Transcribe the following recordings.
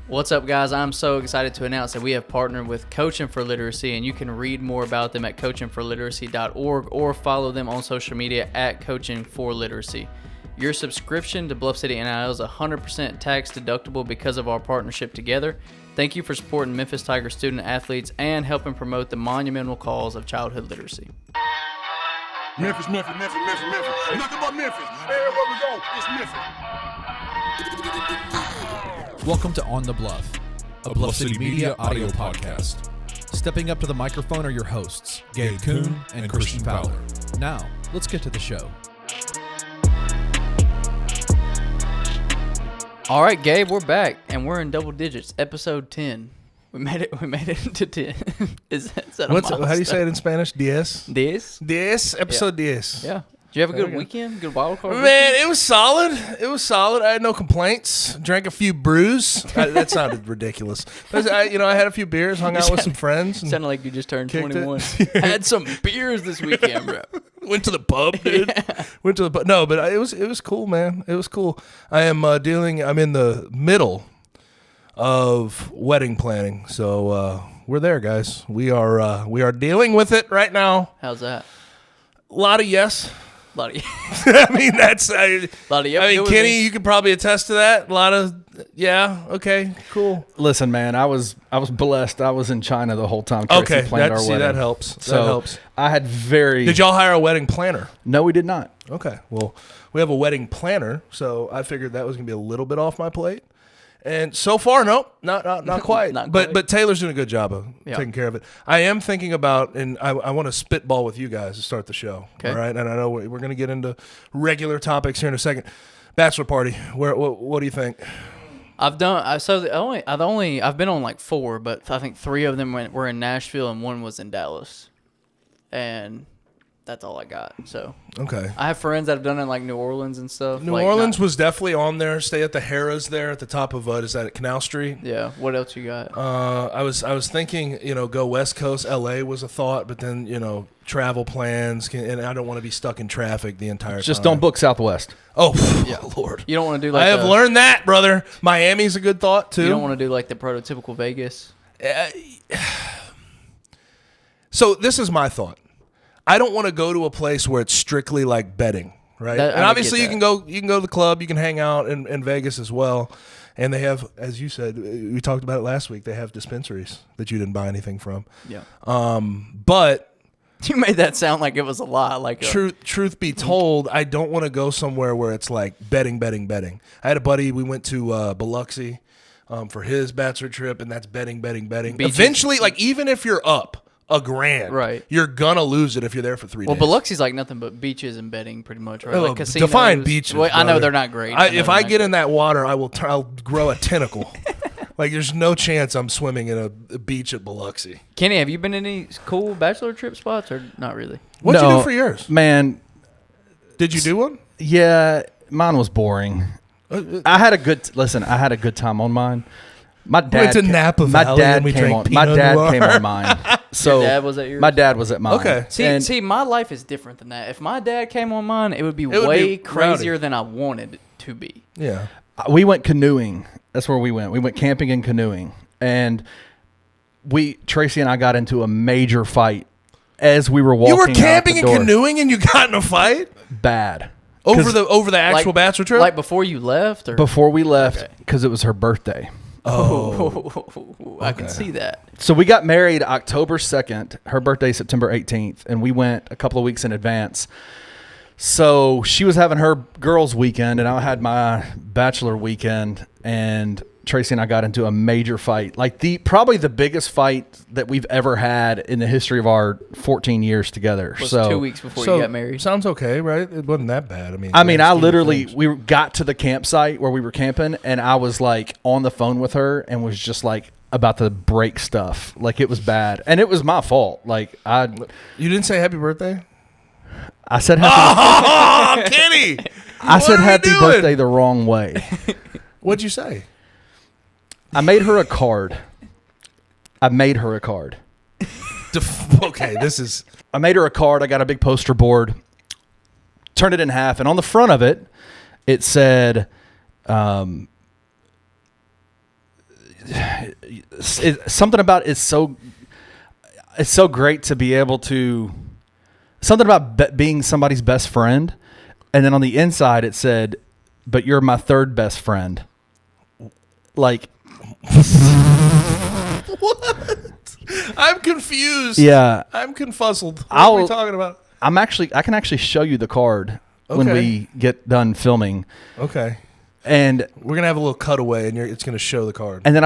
What's up, guys? I'm so excited to announce that we have partnered with Coaching for Literacy, and you can read more about them at coachingforliteracy.org or follow them on social media at Coaching for Literacy. Your subscription to Bluff City NIL is 100% tax deductible because of our partnership together. Thank you for supporting Memphis Tiger student athletes and helping promote the monumental cause of childhood literacy. Memphis. Nothing but Memphis. Everywhere we go, it's Memphis. Welcome to On The Bluff, a Bluff City Media audio podcast. Stepping up to the microphone are your hosts, Gabe, Kuhn, and Christian Fowler. Now, let's get to the show. All right, Gabe, we're back, and we're in double digits, episode 10. We made it into 10. Is that a milestone? How do you say it in Spanish? Diez? Episode 10. Yeah. Did you have a good weekend? Good wild card Man, weekend? it was solid. I had no complaints. Drank a few brews. That sounded ridiculous. But I had a few beers, hung out with some friends. And sounded like you just turned kicked 21. it. I had some beers this weekend, bro. Went to the pub, dude. Yeah. Went to the pub. No, but it was cool, man. It was cool. I'm in the middle of wedding planning, so we're there, guys. We are dealing with it right now. How's that? A lot of yes. A lot of I mean, Kenny, you could probably attest to that. A lot of yeah. Okay, cool. Listen, man, I was blessed. I was in China the whole time. Tracy planned our wedding. That helps. So that helps. I had Did y'all hire a wedding planner? No, we did not. Okay. Well, we have a wedding planner, so I figured that was gonna be a little bit off my plate. And so far, nope, not quite. Not quite. But Taylor's doing a good job of taking care of it. I am thinking about, and I want to spitball with you guys to start the show. Okay. All right, and I know we're going to get into regular topics here in a second. Bachelor party. What do you think? I've been on like 4, but I think 3 of them were in Nashville and 1 was in Dallas, and that's all I got. So Okay. I have friends that have done it in like New Orleans and stuff. New Orleans was definitely on there. Stay at the Harrah's there at the top of is that at Canal Street? Yeah. What else you got? I was thinking, go West Coast. LA was a thought, but then travel plans and I don't want to be stuck in traffic the entire time. Just don't book Southwest. Oh, yeah, Lord. You don't want to do like I have learned that, brother. Miami's a good thought too. You don't want to do like the prototypical Vegas. So this is my thought. I don't want to go to a place where it's strictly like betting, right? And obviously you can go to the club, you can hang out in Vegas as well. And they have, as you said, we talked about it last week, they have dispensaries that you didn't buy anything from. Yeah. But you made that sound like it was a lot. Like truth be told, I don't want to go somewhere where it's like betting. I had a buddy, we went to Biloxi for his bachelor trip, and that's betting. Beaches. Eventually, like even if you're up $1,000, right? You're gonna lose it if you're there for 3 days. Well, Biloxi's like nothing but beaches and betting, pretty much, right? Oh, Like casinos. define beaches. Well, I know they're not great. If I get in that water, I'll grow a tentacle. Like there's no chance I'm swimming in a beach at Biloxi. Kenny, have you been in any cool bachelor trip spots or not really? What'd you do for yours? Man, did you do one? Yeah, mine was boring. I had a good time on mine. My dad went to Napa Valley and we drank Pinot Noir. Came on mine. So your dad was at yours? My dad was at mine. Okay. See, my life is different than that. If my dad came on mine, it would be way crazier than I wanted it to be. Yeah. We went canoeing. That's where we went. We went camping and canoeing. And Tracy and I got into a major fight as we were walking out. You were camping and canoeing and you got in a fight? Bad. Over the actual bachelor trip? Like before you left? Or? Before we left, because it was her birthday. Oh, I can see that. So we got married October 2nd. Her birthday is September 18th, and we went a couple of weeks in advance. So she was having her girls' weekend, and I had my bachelor weekend, and Tracy and I got into a major fight. Like probably the biggest fight that we've ever had in the history of our 14 years together. Was 2 weeks before you got married. Sounds okay, right? It wasn't that bad. We got to the campsite where we were camping, and I was like on the phone with her and was just like about to break stuff. Like it was bad, and it was my fault. Like you didn't say happy birthday? I said happy. Oh, Kenny! I said happy birthday the wrong way. What'd you say? I made her a card. Okay, this is... I made her a card. I got a big poster board, turned it in half, and on the front of it, it said, something about it's so great to be able to something about being somebody's best friend, and then on the inside it said, "But you're my third best friend." Like, what? I'm confused. Yeah, I'm confuzzled. What are we talking about? I can actually show you the card when we get done filming. Okay. And we're gonna have a little cutaway, and it's gonna show the card. And then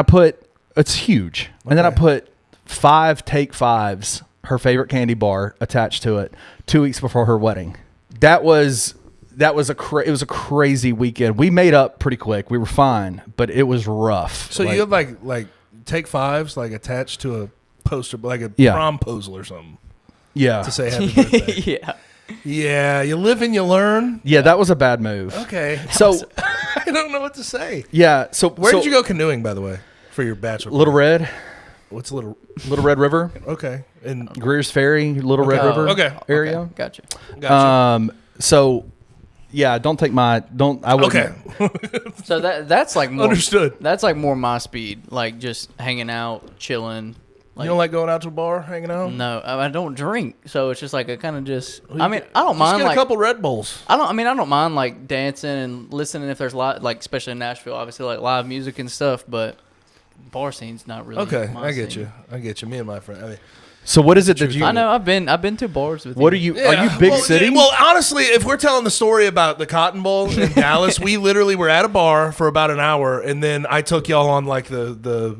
it's huge. Okay. And then I put 5 Take 5s, her favorite candy bar, attached to it 2 weeks before her wedding. It was a crazy weekend. We made up pretty quick. We were fine, but it was rough. So you have like Take 5s like attached to a poster, like a promposal or something. Yeah. To say happy birthday. Yeah. Yeah, you live and you learn. Yeah, that was a bad move. Okay. So I don't know what to say. Yeah. So where did you go canoeing, by the way, for your bachelor? Little Red. What's Little Red River? Okay. In Greer's Ferry, Little Red River area. Okay. Gotcha. So yeah, don't take my I wouldn't. Okay. So that's like more understood. That's like more my speed, like just hanging out, chilling. Like, you don't like going out to a bar, hanging out? No, I don't drink, so it's just like I kind of just. I mean, I don't mind get like a couple Red Bulls. I don't mind like dancing and listening if there's like especially in Nashville, obviously like live music and stuff, but bar scene's not really. Okay, my I get scene. you. I get you. Me and my friend. I mean, so what is it that you? I know I've been to bars with. What you. are you big city? Well, honestly, if we're telling the story about the Cotton Bowl in Dallas, we literally were at a bar for about an hour, and then I took y'all on like the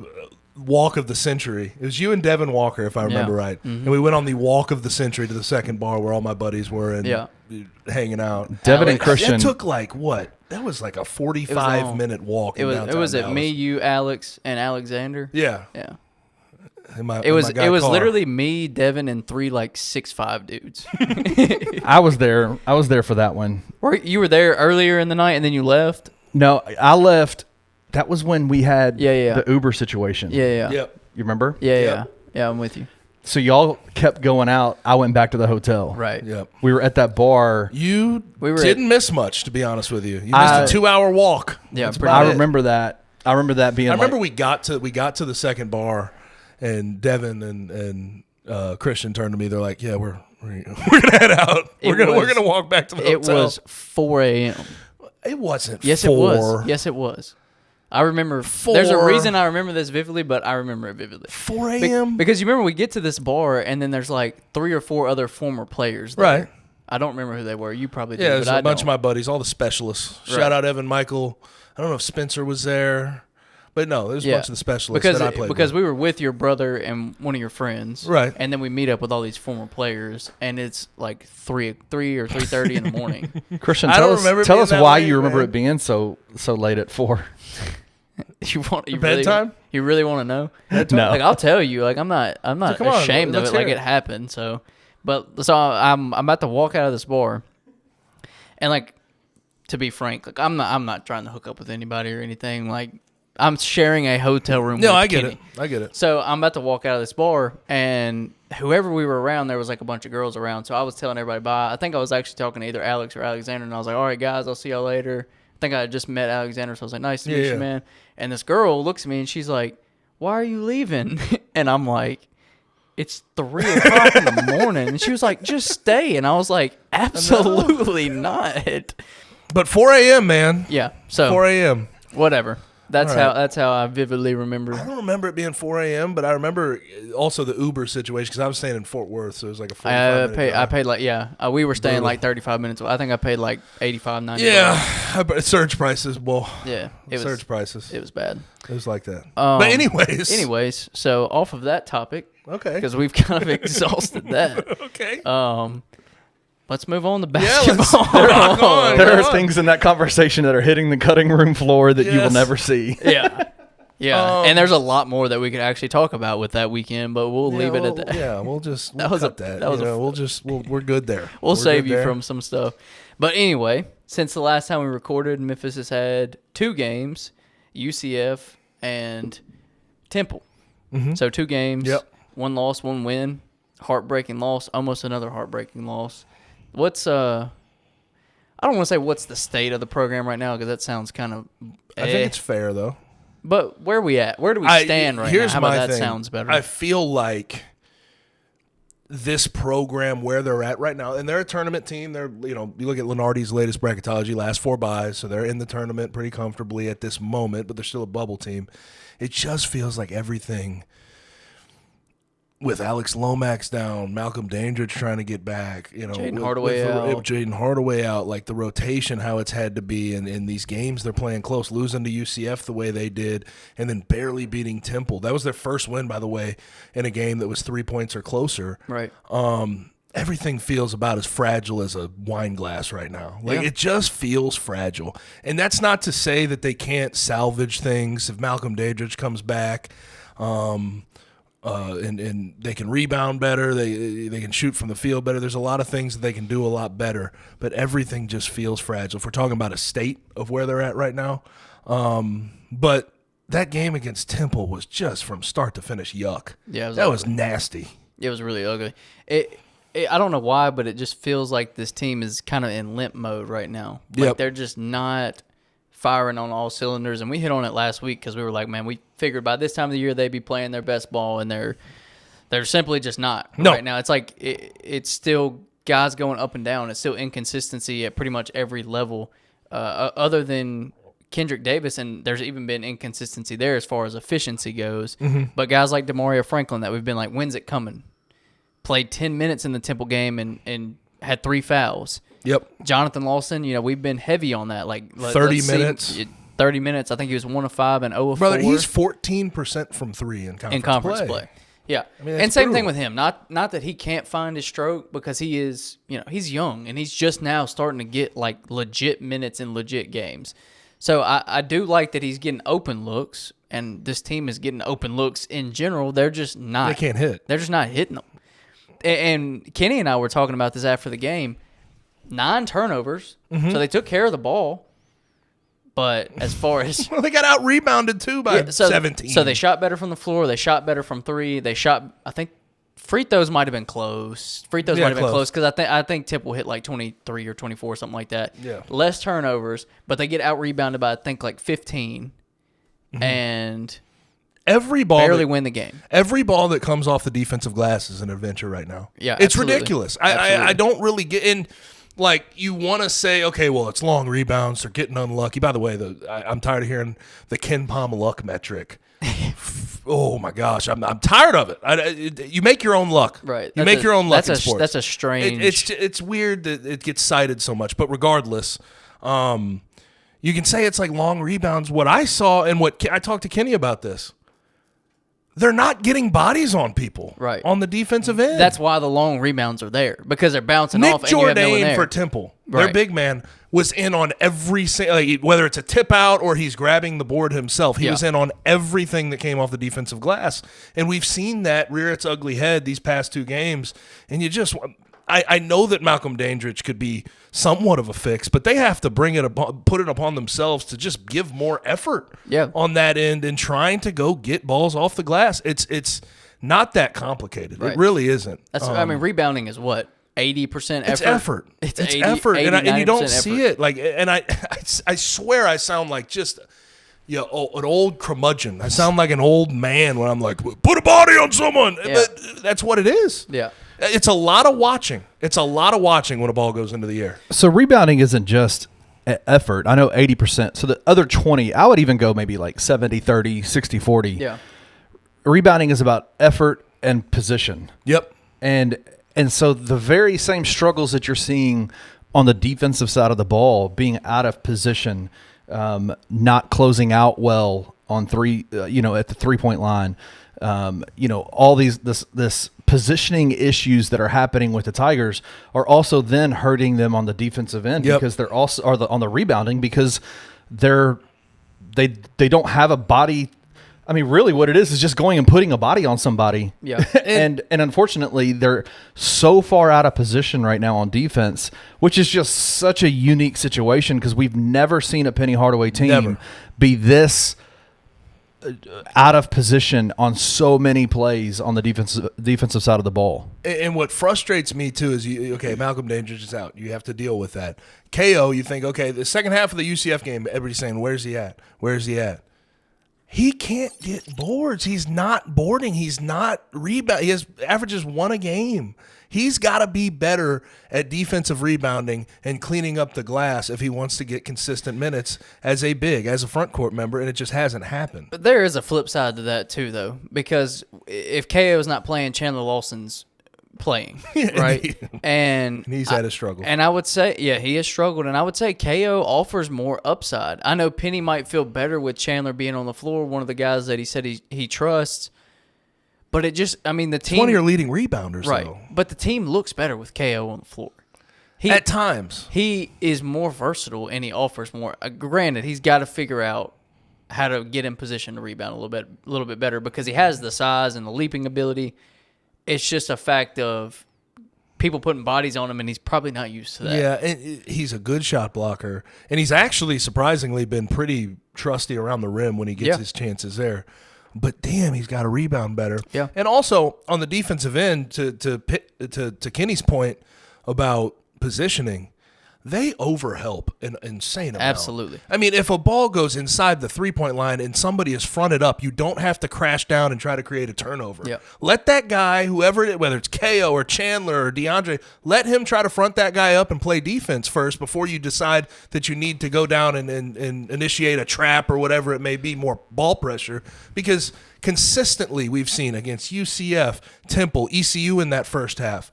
walk of the century. It was you and Devin Walker, if I remember right. Mm-hmm. And we went on the walk of the century to the second bar where all my buddies were and hanging out. Devin and Christian. That took like what? That was like a 45-minute walk. It was at me, you, Alex, and Alexander. Yeah. Yeah. It was literally me, Devin, and 3 like 6'5" dudes. I was there for that one. You were there earlier in the night and then you left? No, I left. That was when we had the Uber situation. Yeah. Yep. You remember? Yeah, I'm with you. So y'all kept going out. I went back to the hotel. Right. Yep. We were at that bar. You didn't miss much, to be honest with you. You missed a 2-hour walk. Yeah, I remember that. I remember that being. I remember we got to the second bar, and Devin and Christian turned to me. They're like, "Yeah, we're gonna head out. We're gonna walk back to the hotel." It was 4 a.m. It wasn't. Yes, 4. it was. Yes, it was. I remember. 4. There's a reason I remember this vividly, but I remember it vividly. 4 a.m. Because you remember we get to this bar and then there's like 3 or 4 other former players there. Right. I don't remember who they were. You probably do. Yeah, there's but a bunch of my buddies, all the specialists. Right. Shout out Evan Michael. I don't know if Spencer was there, but no, there's a bunch of the specialists that I played because with. we were with your brother and one of your friends. Right. And then we meet up with all these former players and it's like 3 or 3:30 in the morning. Christian, I tell don't remember us, tell us being that why late, you remember man. it being so late at 4. You bedtime? You really want to know? No. Like I'll tell you. Like I'm not come on, ashamed of let's it. Like hear it it. happened. So I'm about to walk out of this bar, and like to be frank, like I'm not trying to hook up with anybody or anything. Like I'm sharing a hotel room. No, with I get Kenny. it. I get it. So I'm about to walk out of this bar, and whoever we were around, there was like a bunch of girls around. So I was telling everybody bye. I think I was actually talking to either Alex or Alexander, and I was like, "All right, guys, I'll see y'all later." I think I had just met Alexander, so I was like, "Nice to meet you, man." And this girl looks at me, and she's like, "Why are you leaving?" And I'm like, "It's 3 o'clock in the morning." And she was like, "Just stay." And I was like, "Absolutely not." But 4 a.m., man. Yeah. So 4 a.m. whatever. That's All right. that's how I vividly remember. I don't remember it being 4 a.m., but I remember also the Uber situation because I was staying in Fort Worth, so it was like a 45-minute drive. I paid like we were staying like 35 minutes. I think I paid like $85, $90. Yeah, surge prices. Well, Yeah, it was surge prices. It was bad. It was like that. But anyways, so off of that topic, okay, because we've kind of exhausted that. Okay. Let's move on to Yeah, basketball. There are things in that conversation that are hitting the cutting room floor that you will Yes. never see. Yeah, and there's a lot more that we could actually talk about with that weekend, but we'll leave it at that. Yeah, we'll was cut a- that. that was We're good there. We'll We're save good you there. from some stuff. But anyway, since the last time we recorded, Memphis has had 2 games, UCF and Temple. Mm-hmm. So 2 games, Yep. 1 loss, 1 win, heartbreaking loss, almost another heartbreaking loss. What's I don't want to say what's the state of the program right now because that sounds kind of. I think it's fair though. But where are we at? Where do we stand right now? How about that sounds better? I feel like this program, where they're at right now, and they're a tournament team. They're, you look at Lenardi's latest bracketology, last 4 buys, so they're in the tournament pretty comfortably at this moment, but they're still a bubble team. It just feels like everything with Alex Lomax down, Malcolm Dandridge trying to get back, Jaden Hardaway out, like the rotation, how it's had to be in these games they're playing close, losing to UCF the way they did, and then barely beating Temple. That was their first win, by the way, in a game that was 3 points or closer. Right. Everything feels about as fragile as a wine glass right now. It just feels fragile. And that's not to say that they can't salvage things if Malcolm Dandridge comes back. And they can rebound better. They can shoot from the field better. There's a lot of things that they can do a lot better, but everything just feels fragile. If we're talking about a state of where they're at right now, but that game against Temple was just from start to finish yuck. Yeah, that was nasty. It was really ugly. I don't know why, but it just feels like this team is kind of in limp mode right now. Like they're just not firing on all cylinders, and we hit on it last week because we were like, man, we figured by this time of the year they'd be playing their best ball, and they're simply just not right now. It's like it's still guys going up and down. It's still inconsistency at pretty much every level, other than Kendrick Davis, and there's even been inconsistency there as far as efficiency goes. Mm-hmm. But guys like Demario Franklin that we've been like, when's it coming? Played 10 minutes in the Temple game and had 3 fouls. Yep. Jonathan Lawson, we've been heavy on that. Like 30 minutes. 30 minutes. I think he was 1 of 5 and 0 of 4. Brother, he's 14% from 3 in conference play. Yeah. I mean, and same thing with him. Not that he can't find his stroke, because he is, he's young and he's just now starting to get like legit minutes in legit games. So I do like that he's getting open looks, and this team is getting open looks in general. They're just not. They can't hit. They're just not hitting them. And Kenny and I were talking about this after the game. 9 turnovers, so they took care of the ball. But as far as well, they got out rebounded too by 17. So they shot better from the floor. They shot better from 3. They shot. I think free throws might have been close. Might have been close because I think Temple hit like 23 or 24, something like that. Yeah. Less turnovers, but they get out rebounded by I think like 15, and every ball barely win the game. Every ball that comes off the defensive glass is an adventure right now. Yeah, it's ridiculous. I don't really get in. Like, you want to say, okay, well, it's long rebounds. They're getting unlucky. By the way, I'm tired of hearing the Ken Palm luck metric. Oh, my gosh. I'm tired of it. You make your own luck. Right. You make your own luck in sports. That's a strange. It's weird that it gets cited so much. But regardless, you can say it's like long rebounds. What I saw and what I talked to Kenny about this. They're not getting bodies on people on the defensive end. That's why the long rebounds are there, because they're bouncing off. Nick Jourdain for Temple, their big man, was in on every whether it's a tip out or he's grabbing the board himself. He was in on everything that came off the defensive glass, and we've seen that rear its ugly head these past 2 games. And you just, I know that Malcolm Dandridge could be somewhat of a fix, but they have to put it upon themselves to just give more effort on that end and trying to go get balls off the glass. It's not that complicated. Right. It really isn't. Rebounding is what? 80% effort. It's effort. It's 80, effort, 80, and you don't see it. Like, and I swear I sound like just an old curmudgeon. I sound like an old man when I'm like, put a body on someone. Yeah. But that's what it is. Yeah. It's a lot of watching. It's a lot of watching when a ball goes into the air. So rebounding isn't just effort. I know 80%. So the other 20, I would even go maybe like 70-30, 60-40. Yeah. Rebounding is about effort and position. Yep. And so the very same struggles that you're seeing on the defensive side of the ball, being out of position, not closing out well on 3, at the 3-point line, all this positioning issues that are happening with the Tigers are also then hurting them on the defensive end because they're also on the rebounding because they don't have a body. I mean, really what it is just going and putting a body on somebody. Yeah. and unfortunately, they're so far out of position right now on defense, which is just such a unique situation because we've never seen a Penny Hardaway team be this out of position on so many plays on the defensive side of the ball. And what frustrates me too is Malcolm Dandridge is out. You have to deal with that. KO, you think, okay, the second half of the UCF game, everybody's saying, where's he at? Where's he at? he can't get boards. He's not boarding. He's not rebounding. He averages 1 a game. He's got to be better at defensive rebounding and cleaning up the glass if he wants to get consistent minutes as a front court member, and it just hasn't happened. But there is a flip side to that too, though, because if KO is not playing, Chandler Lawson's playing, right? And he's had a struggle. And I would say, he has struggled, and I would say KO offers more upside. I know Penny might feel better with Chandler being on the floor, one of the guys that he said he trusts. But it just, the team. It's one of your leading rebounders, right? Though. But the team looks better with KO on the floor. At times, he is more versatile and he offers more. Granted, he's got to figure out how to get in position to rebound a little bit better because he has the size and the leaping ability. It's just a fact of people putting bodies on him, and he's probably not used to that. Yeah, and he's a good shot blocker, and he's actually surprisingly been pretty trusty around the rim when he gets his chances there. But damn, he's got to rebound better. Yeah, and also on the defensive end, to Kenny's point about positioning, they overhelp an insane amount. Absolutely. I mean, if a ball goes inside the 3-point line and somebody is fronted up, you don't have to crash down and try to create a turnover. Yep. Let that guy, whoever it is, whether it's KO or Chandler or DeAndre, let him try to front that guy up and play defense first before you decide that you need to go down and initiate a trap or whatever it may be, more ball pressure. Because consistently we've seen against UCF, Temple, ECU in that first half,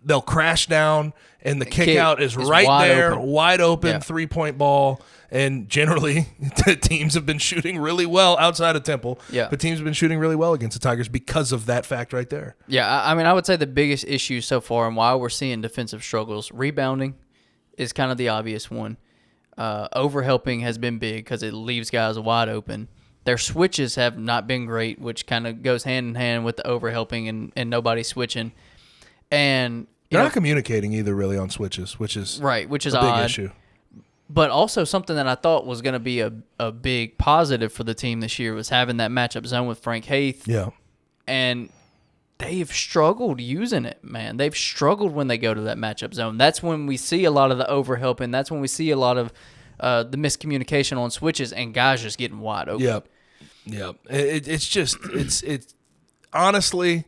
they'll crash down, and the kick out is right there, wide open, 3-point ball. And generally, the teams have been shooting really well outside of Temple. Yeah. But teams have been shooting really well against the Tigers because of that fact right there. Yeah, I would say the biggest issue so far and why we're seeing defensive struggles, rebounding is kind of the obvious one. Overhelping has been big because it leaves guys wide open. Their switches have not been great, which kind of goes hand in hand with the overhelping and nobody switching. And they're not communicating either, really, on switches, which is a big odd issue. But also something that I thought was going to be a big positive for the team this year was having that matchup zone with Frank Haith. Yeah, and they've struggled using it, man. They've struggled when they go to that matchup zone. That's when we see a lot of the overhelping. That's when we see a lot of the miscommunication on switches and guys just getting wide open. Yep. It's honestly,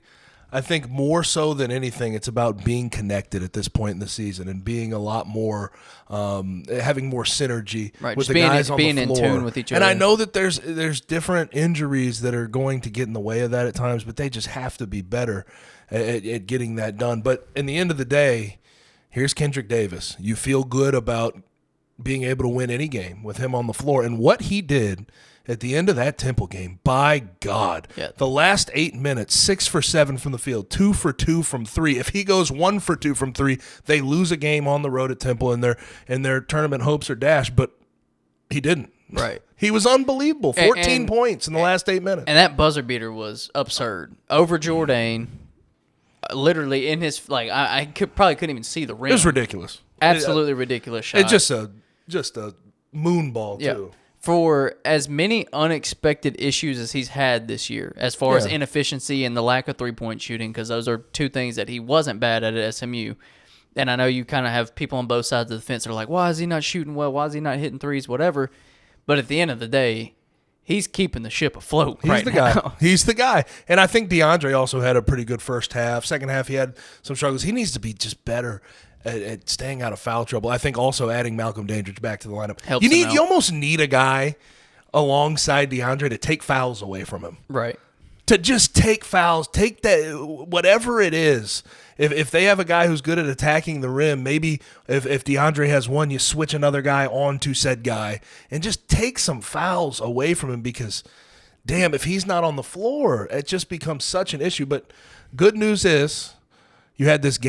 I think more so than anything, it's about being connected at this point in the season and being a lot more, having more synergy with the guys on the floor. Being in tune with each other. And I know that there's different injuries that are going to get in the way of that at times, but they just have to be better at getting that done. But in the end of the day, here's Kendrick Davis. You feel good about being able to win any game with him on the floor. And what he did at the end of that Temple game, by God, the last 8 minutes, 6 for 7 from the field, 2 for 2 from 3. If he goes 1 for 2 from 3, they lose a game on the road at Temple, and their tournament hopes are dashed. But he didn't. Right. He was unbelievable. 14 points in the last 8 minutes. And that buzzer beater was absurd. Over Jourdain, literally in his, I probably couldn't even see the rim. It was ridiculous. Absolutely ridiculous shot. It's just a moon ball, too. For as many unexpected issues as he's had this year, as far as inefficiency and the lack of three-point shooting, because those are two things that he wasn't bad at SMU. And I know you kind of have people on both sides of the fence that are like, why is he not shooting well? Why is he not hitting threes? Whatever. But at the end of the day, he's keeping the ship afloat right now. He's the guy. And I think DeAndre also had a pretty good first half. Second half, he had some struggles. He needs to be just better at staying out of foul trouble. I think also adding Malcolm Dandridge back to the lineup helps him out. You almost need a guy alongside DeAndre to take fouls away from him. Right. To just take fouls, take that, whatever it is. If they have a guy who's good at attacking the rim, maybe if DeAndre has one, you switch another guy on to said guy and just take some fouls away from him because, damn, if he's not on the floor, it just becomes such an issue. But good news is, you had this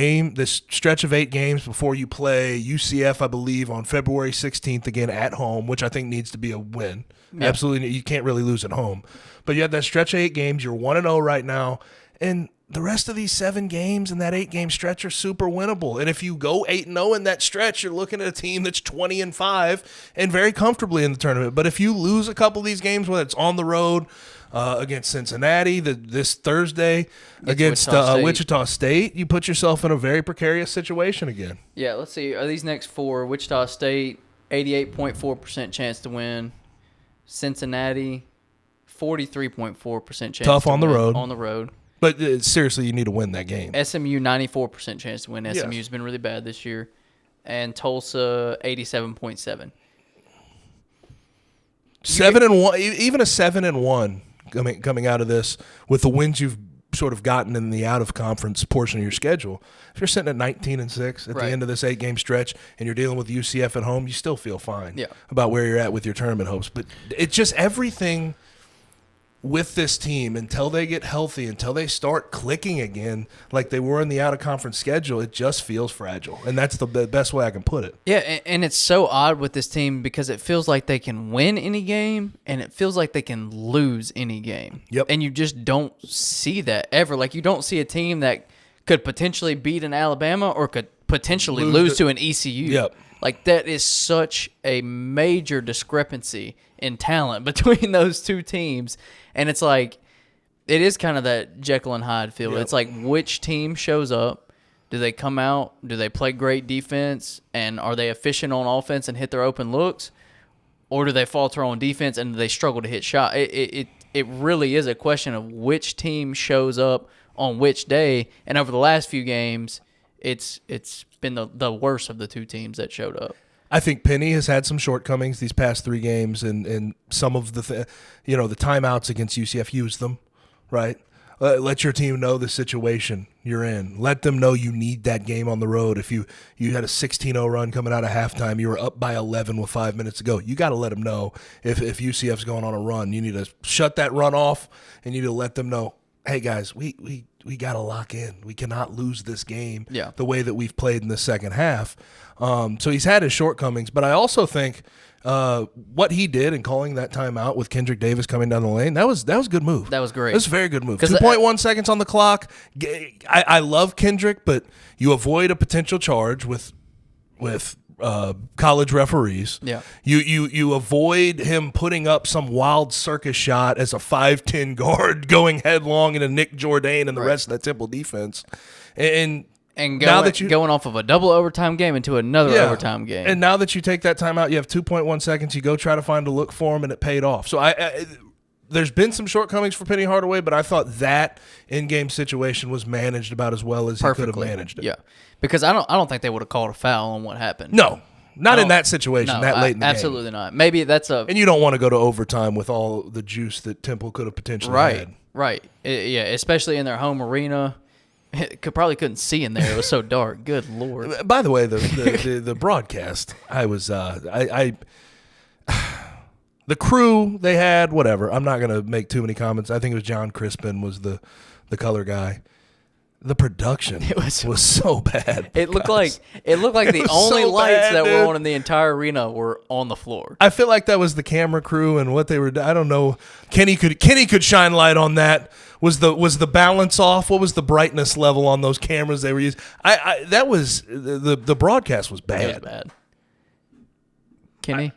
stretch of 8 games before you play UCF, I believe, on February 16th again at home, which I think needs to be a win. Yep. Absolutely. You can't really lose at home. But you had that stretch of 8 games. You're 1-0 right now. And the rest of these 7 games in that 8-game stretch are super winnable. And if you go 8-0 in that stretch, you're looking at a team that's 20-5 and very comfortably in the tournament. But if you lose a couple of these games, whether it's on the road, against Cincinnati this Thursday, against Wichita State, you put yourself in a very precarious situation again. Yeah, let's see. Are these next 4? Wichita State, 88.4% chance to win. Cincinnati, 43.4% chance. Tough on the road. On the road. But seriously, you need to win that game. SMU, 94% chance to win. SMU's been really bad this year. And Tulsa, 87.7. 7-1, even a 7-1 coming out of this with the wins you've sort of gotten in the out of conference portion of your schedule. If you're sitting at 19-6 at the end of this 8-game stretch and you're dealing with UCF at home, you still feel fine about where you're at with your tournament hopes. But it's just everything with this team until they get healthy, until they start clicking again like they were in the out-of-conference schedule, it just feels fragile. And that's the best way I can put it. Yeah, and it's so odd with this team because it feels like they can win any game and it feels like they can lose any game. Yep. And you just don't see that ever. Like, you don't see a team that could potentially beat an Alabama or could potentially lose to an ECU. Yep. Like, that is such a major discrepancy in talent between those two teams. And it's like, it is kind of that Jekyll and Hyde feel. Yep. It's like, which team shows up? Do they come out? Do they play great defense? And are they efficient on offense and hit their open looks? Or do they falter on defense and they struggle to hit shot? It really is a question of which team shows up on which day. And over the last few games, it's been the worst of the two teams that showed up. I think Penny has had some shortcomings these past 3 games, and some of the timeouts against UCF used them, right? Let your team know the situation you're in. Let them know you need that game on the road. If you had a 16-0 run coming out of halftime, you were up by 11 with 5 minutes to go. You got to let them know if UCF's going on a run. You need to shut that run off, and you need to let them know, hey, guys, we got to lock in. We cannot lose this game the way that we've played in the second half. So he's had his shortcomings, but I also think what he did in calling that timeout with Kendrick Davis coming down the lane, that was a good move. That was great. That was a very good move. 2.1 seconds on the clock. I love Kendrick, but you avoid a potential charge with college referees. Yeah. You avoid him putting up some wild circus shot as a 5'10" guard going headlong into Nick Jourdain and the rest of that Temple defense. And going off of a double overtime game into another overtime game. And now that you take that timeout, you have 2.1 seconds. You go try to find a look for him, and it paid off. So there's been some shortcomings for Penny Hardaway, but I thought that in-game situation was managed about as well as he could have managed it. Yeah, because I don't think they would have called a foul on what happened. No, not in that situation, that late in the game. Absolutely not. Maybe that's and you don't want to go to overtime with all the juice that Temple could have potentially had. Right. Yeah, especially in their home arena. Probably couldn't see in there. It was so dark. Good Lord. By the way, the broadcast, I was the crew they had, whatever. I'm not going to make too many comments. I think it was John Crispin was the color guy. The production was so bad. It looked like the only lights that were on in the entire arena were on the floor. I feel like that was the camera crew and what they were. I don't know. Kenny could shine light on that. Was the balance off? What was the brightness level on those cameras they were using? That was the broadcast was bad. It was bad. Kenny.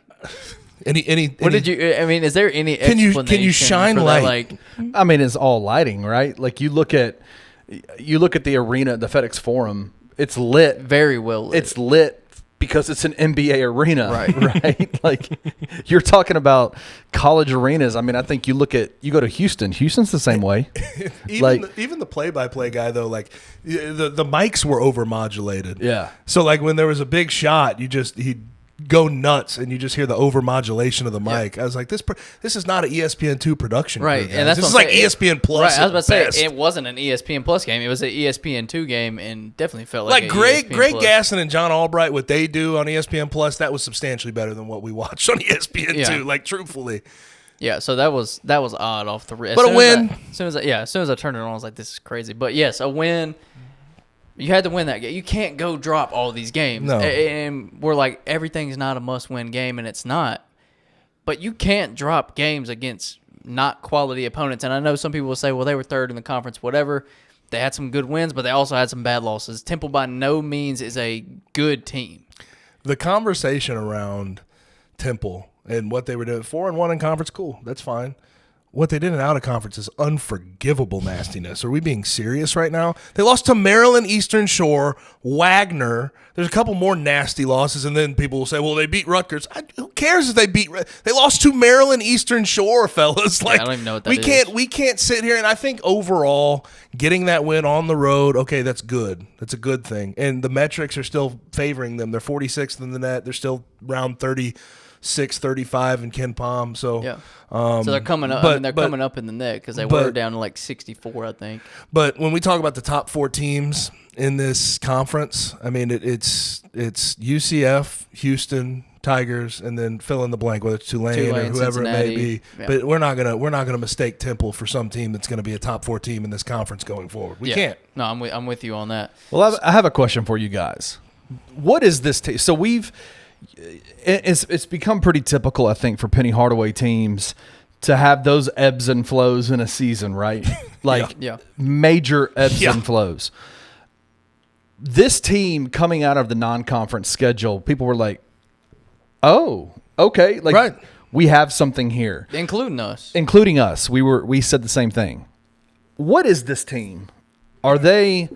What did you? I mean, is there any explanation? Can you shine for light? That? I mean, it's all lighting, right? Like you look at the arena, the FedEx Forum. It's lit, very well lit. It's lit because it's an NBA arena, right? Like you're talking about college arenas. I mean, I think you go to Houston. Houston's the same way. even the play-by-play guy though, like the mics were overmodulated. Yeah. So like when there was a big shot, he'd go nuts and you just hear the overmodulation of the mic. Yeah. I was like, this is not an ESPN2 production, right? Crew, and that's this is like ESPN Plus. Right, I was about to say it wasn't an ESPN Plus game; it was an ESPN2 game, and definitely felt like Greg Gasson and John Albright. What they do on ESPN Plus, that was substantially better than what we watched on ESPN2. Yeah. Like truthfully. Yeah, so that was odd off the wrist. But a win. As soon as I turned it on, I was like, this is crazy. But yes, a win. You had to win that game. You can't go drop all these games. No. And we're like, everything's not a must-win game, and it's not. But you can't drop games against not quality opponents. And I know some people will say, well, they were third in the conference, whatever. They had some good wins, but they also had some bad losses. Temple by no means is a good team. The conversation around Temple and what they were doing, 4-1 in conference, cool. That's fine. what they did in out of conference is unforgivable nastiness. Are we being serious right now? They lost to Maryland Eastern Shore, Wagner. There's a couple more nasty losses, and then people will say, well, they beat Rutgers. Who cares if they beat They lost to Maryland Eastern Shore, fellas. Like, I don't even know what that is. We can't sit here, and I think overall getting that win on the road, okay, that's good. That's a good thing. And the metrics are still favoring them. They're 46th in the net. They're still around 36, 35 in Ken Palm. So yeah. So they're coming up. They're coming up in the net because they were down to like 64, I think. But when we talk about the top 4 teams in this conference, I mean it's UCF, Houston, Tigers, and then fill in the blank, whether it's Tulane or whoever Cincinnati. it may be. Yeah. But we're not gonna mistake Temple for some team that's gonna be a top 4 team in this conference going forward. We can't. No, I'm with you on that. Well, I have a question for you guys. What is this team? So it's become pretty typical, I think, for Penny Hardaway teams to have those ebbs and flows in a season, right? Like major ebbs and flows. This team coming out of the non-conference schedule, people were like, oh, okay. Like we have something here. Including us. We said the same thing. What is this team? Are they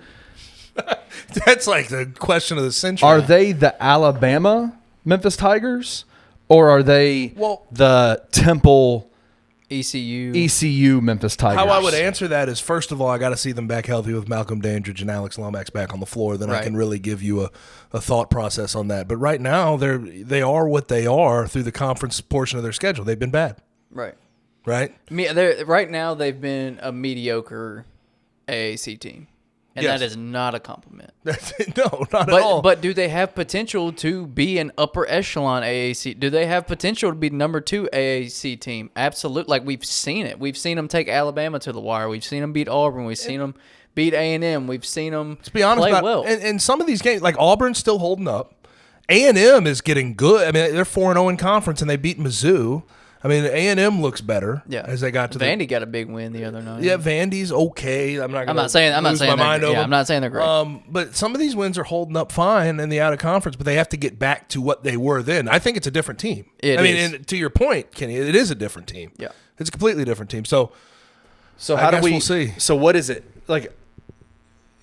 That's like the question of the century. Are they the Alabama Memphis Tigers, or are they the Temple ECU Memphis Tigers? How I would answer that is, first of all, I got to see them back healthy with Malcolm Dandridge and Alex Lomax back on the floor. Then I can really give you a thought process on that. But right now, they are what they are through the conference portion of their schedule. They've been bad. Right. Right now, they've been a mediocre AAC team. And that is not a compliment. No, not at all. But do they have potential to be an upper echelon AAC? Do they have potential to be number 2 AAC team? Absolutely. Like, we've seen it. We've seen them take Alabama to the wire. We've seen them beat Auburn. We've seen them beat A&M. We've seen them play well. And some of these games, like Auburn's still holding up. A&M is getting good. I mean, they're 4-0 in conference, and they beat Mizzou. I mean, A&M looks better as they got to Vandy got a big win the other night. Yeah, Vandy's okay. I'm not saying they're great. But some of these wins are holding up fine in the out of conference, but they have to get back to what they were then. I think it's a different team. And to your point, Kenny, it is a different team. Yeah, it's a completely different team. So how do we'll see? So what is it like?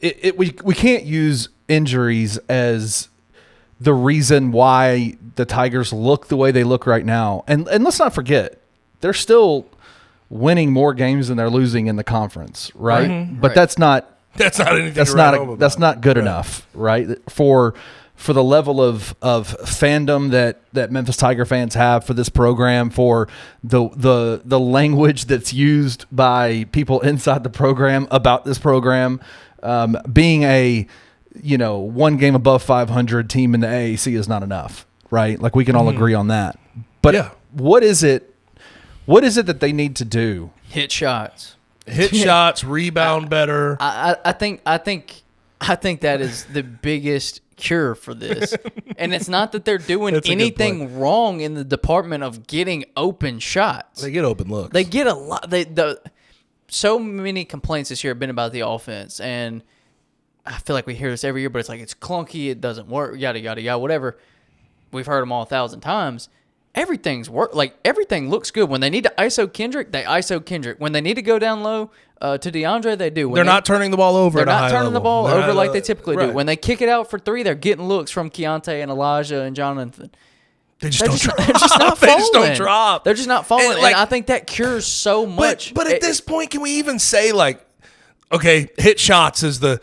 We can't use injuries as the reason why the Tigers look the way they look right now. And let's not forget, they're still winning more games than they're losing in the conference, right? Mm-hmm. But that's not anything. That's not good enough, right? For the level of fandom that Memphis Tiger fans have for this program, for the language that's used by people inside the program about this program, being a one game above 500 team in the AAC is not enough, right? Like, we can all agree on that. But what is it that they need to do? Hit shots, rebound better. I think that is the biggest cure for this. And it's not that they're doing anything wrong in the department of getting open shots. They get open looks. They get a lot. So many complaints this year have been about the offense, and I feel like we hear this every year, but it's like, it's clunky, it doesn't work, yada, yada, yada, whatever. We've heard them all 1,000 times. Everything looks good. When they need to ISO Kendrick, they ISO Kendrick. When they need to go down low to DeAndre, they do. They're not turning the ball over. They're not turning the ball over like they typically do. Right. When they kick it out for 3, they're getting looks from Keontae and Elijah and Jonathan. They just don't drop. They're just not falling. They just don't drop. They're just not falling. And I think that cures so much. But at this point, can we even say, like, okay, hit shots is the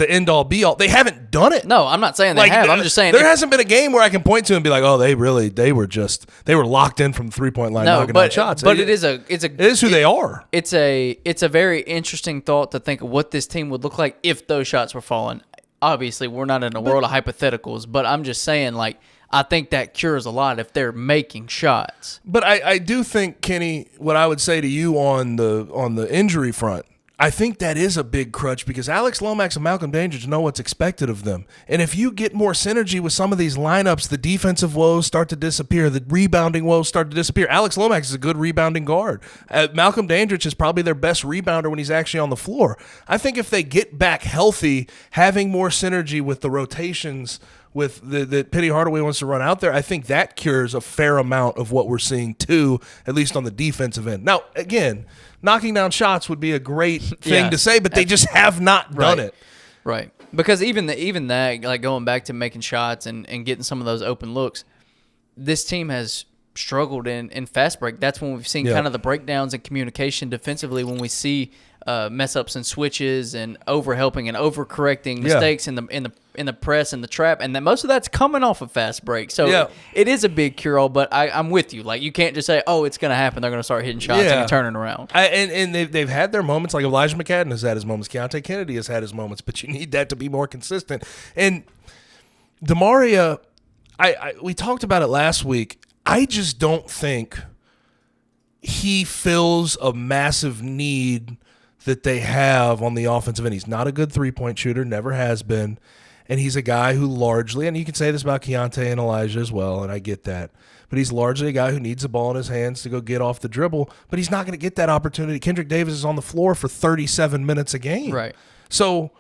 end all be all? They haven't done it. No, I'm not saying they have. I'm just saying there hasn't been a game where I can point to and be like, oh, they were locked in from the 3-point line, knocking down shots. But it is who they are. It's a very interesting thought to think of what this team would look like if those shots were falling. Obviously, we're not in a world of hypotheticals, but I'm just saying, like, I think that cures a lot if they're making shots. But I do think, Kenny, what I would say to you on the injury front, I think that is a big crutch, because Alex Lomax and Malcolm Dandridge know what's expected of them. And if you get more synergy with some of these lineups, the defensive woes start to disappear. The rebounding woes start to disappear. Alex Lomax is a good rebounding guard. Malcolm Dandridge is probably their best rebounder when he's actually on the floor. I think if they get back healthy, having more synergy with the rotations with that Penny Hardaway wants to run out there, I think that cures a fair amount of what we're seeing too, at least on the defensive end. Now, again, knocking down shots would be a great thing to say, but they just have not done it. Right. Because even that, like going back to making shots and getting some of those open looks, this team has struggled in fast break. That's when we've seen kind of the breakdowns in communication defensively, when we see mess ups and switches and overhelping and overcorrecting mistakes in the press and the trap, and that most of that's coming off of fast break. So it is a big cure-all, but I'm with you. Like, you can't just say, oh, it's going to happen, they're going to start hitting shots and turning around. And they've had their moments. Like Elijah McCadden has had his moments. Keontae Kennedy has had his moments, but you need that to be more consistent. And DeMaria, we talked about it last week. I just don't think he fills a massive need that they have on the offensive end. He's not a good three-point shooter, never has been. And he's a guy who largely, and you can say this about Keontae and Elijah as well, and I get that, but he's largely a guy who needs the ball in his hands to go get off the dribble, but he's not going to get that opportunity. Kendrick Davis is on the floor for 37 minutes a game. Right. So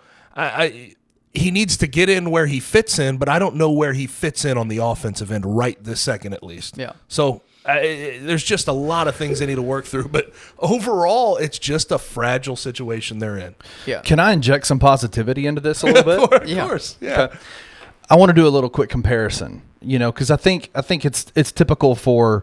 he needs to get in where he fits in, but I don't know where he fits in on the offensive end right this second at least. Yeah. So there's just a lot of things they need to work through, but overall, it's just a fragile situation they're in. Yeah. Can I inject some positivity into this a little bit? Of course. Yeah. Okay. I want to do a little quick comparison, because I think it's typical for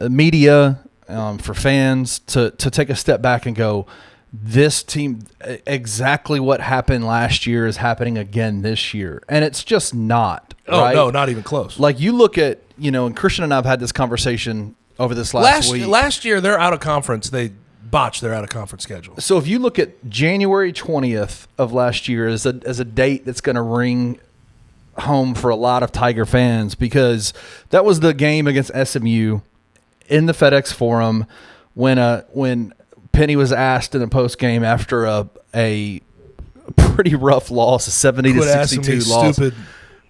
media, for fans to take a step back and go, this team, exactly what happened last year is happening again this year. And it's just not. Oh, right? no, not even close. Like, you look at, and Christian and I have had this conversation over this last week. Last year, they're out of conference. They botched their out of conference schedule. So if you look at January 20th of last year as a date that's going to ring home for a lot of Tiger fans, because that was the game against SMU in the FedEx Forum when Penny was asked in the post game after a pretty rough loss, a 70-62 loss. Stupid.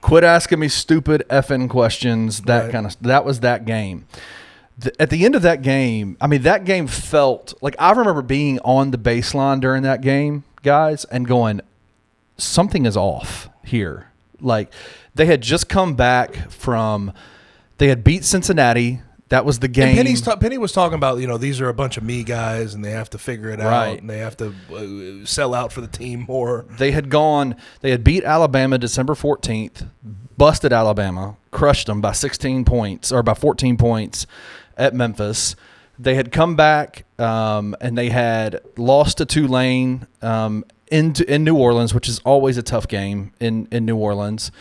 Quit asking me stupid effing questions. That was that game. At the end of that game, that game felt like, I remember being on the baseline during that game, guys, and going, something is off here. Like, they had just come back they had beat Cincinnati. That was the game. And Penny was talking about, these are a bunch of me guys, and they have to figure it out, and they have to sell out for the team more. They had beat Alabama December 14th, busted Alabama, crushed them by 16 points, or by 14 points at Memphis. They had come back, and they had lost to Tulane in New Orleans, which is always a tough game in New Orleans.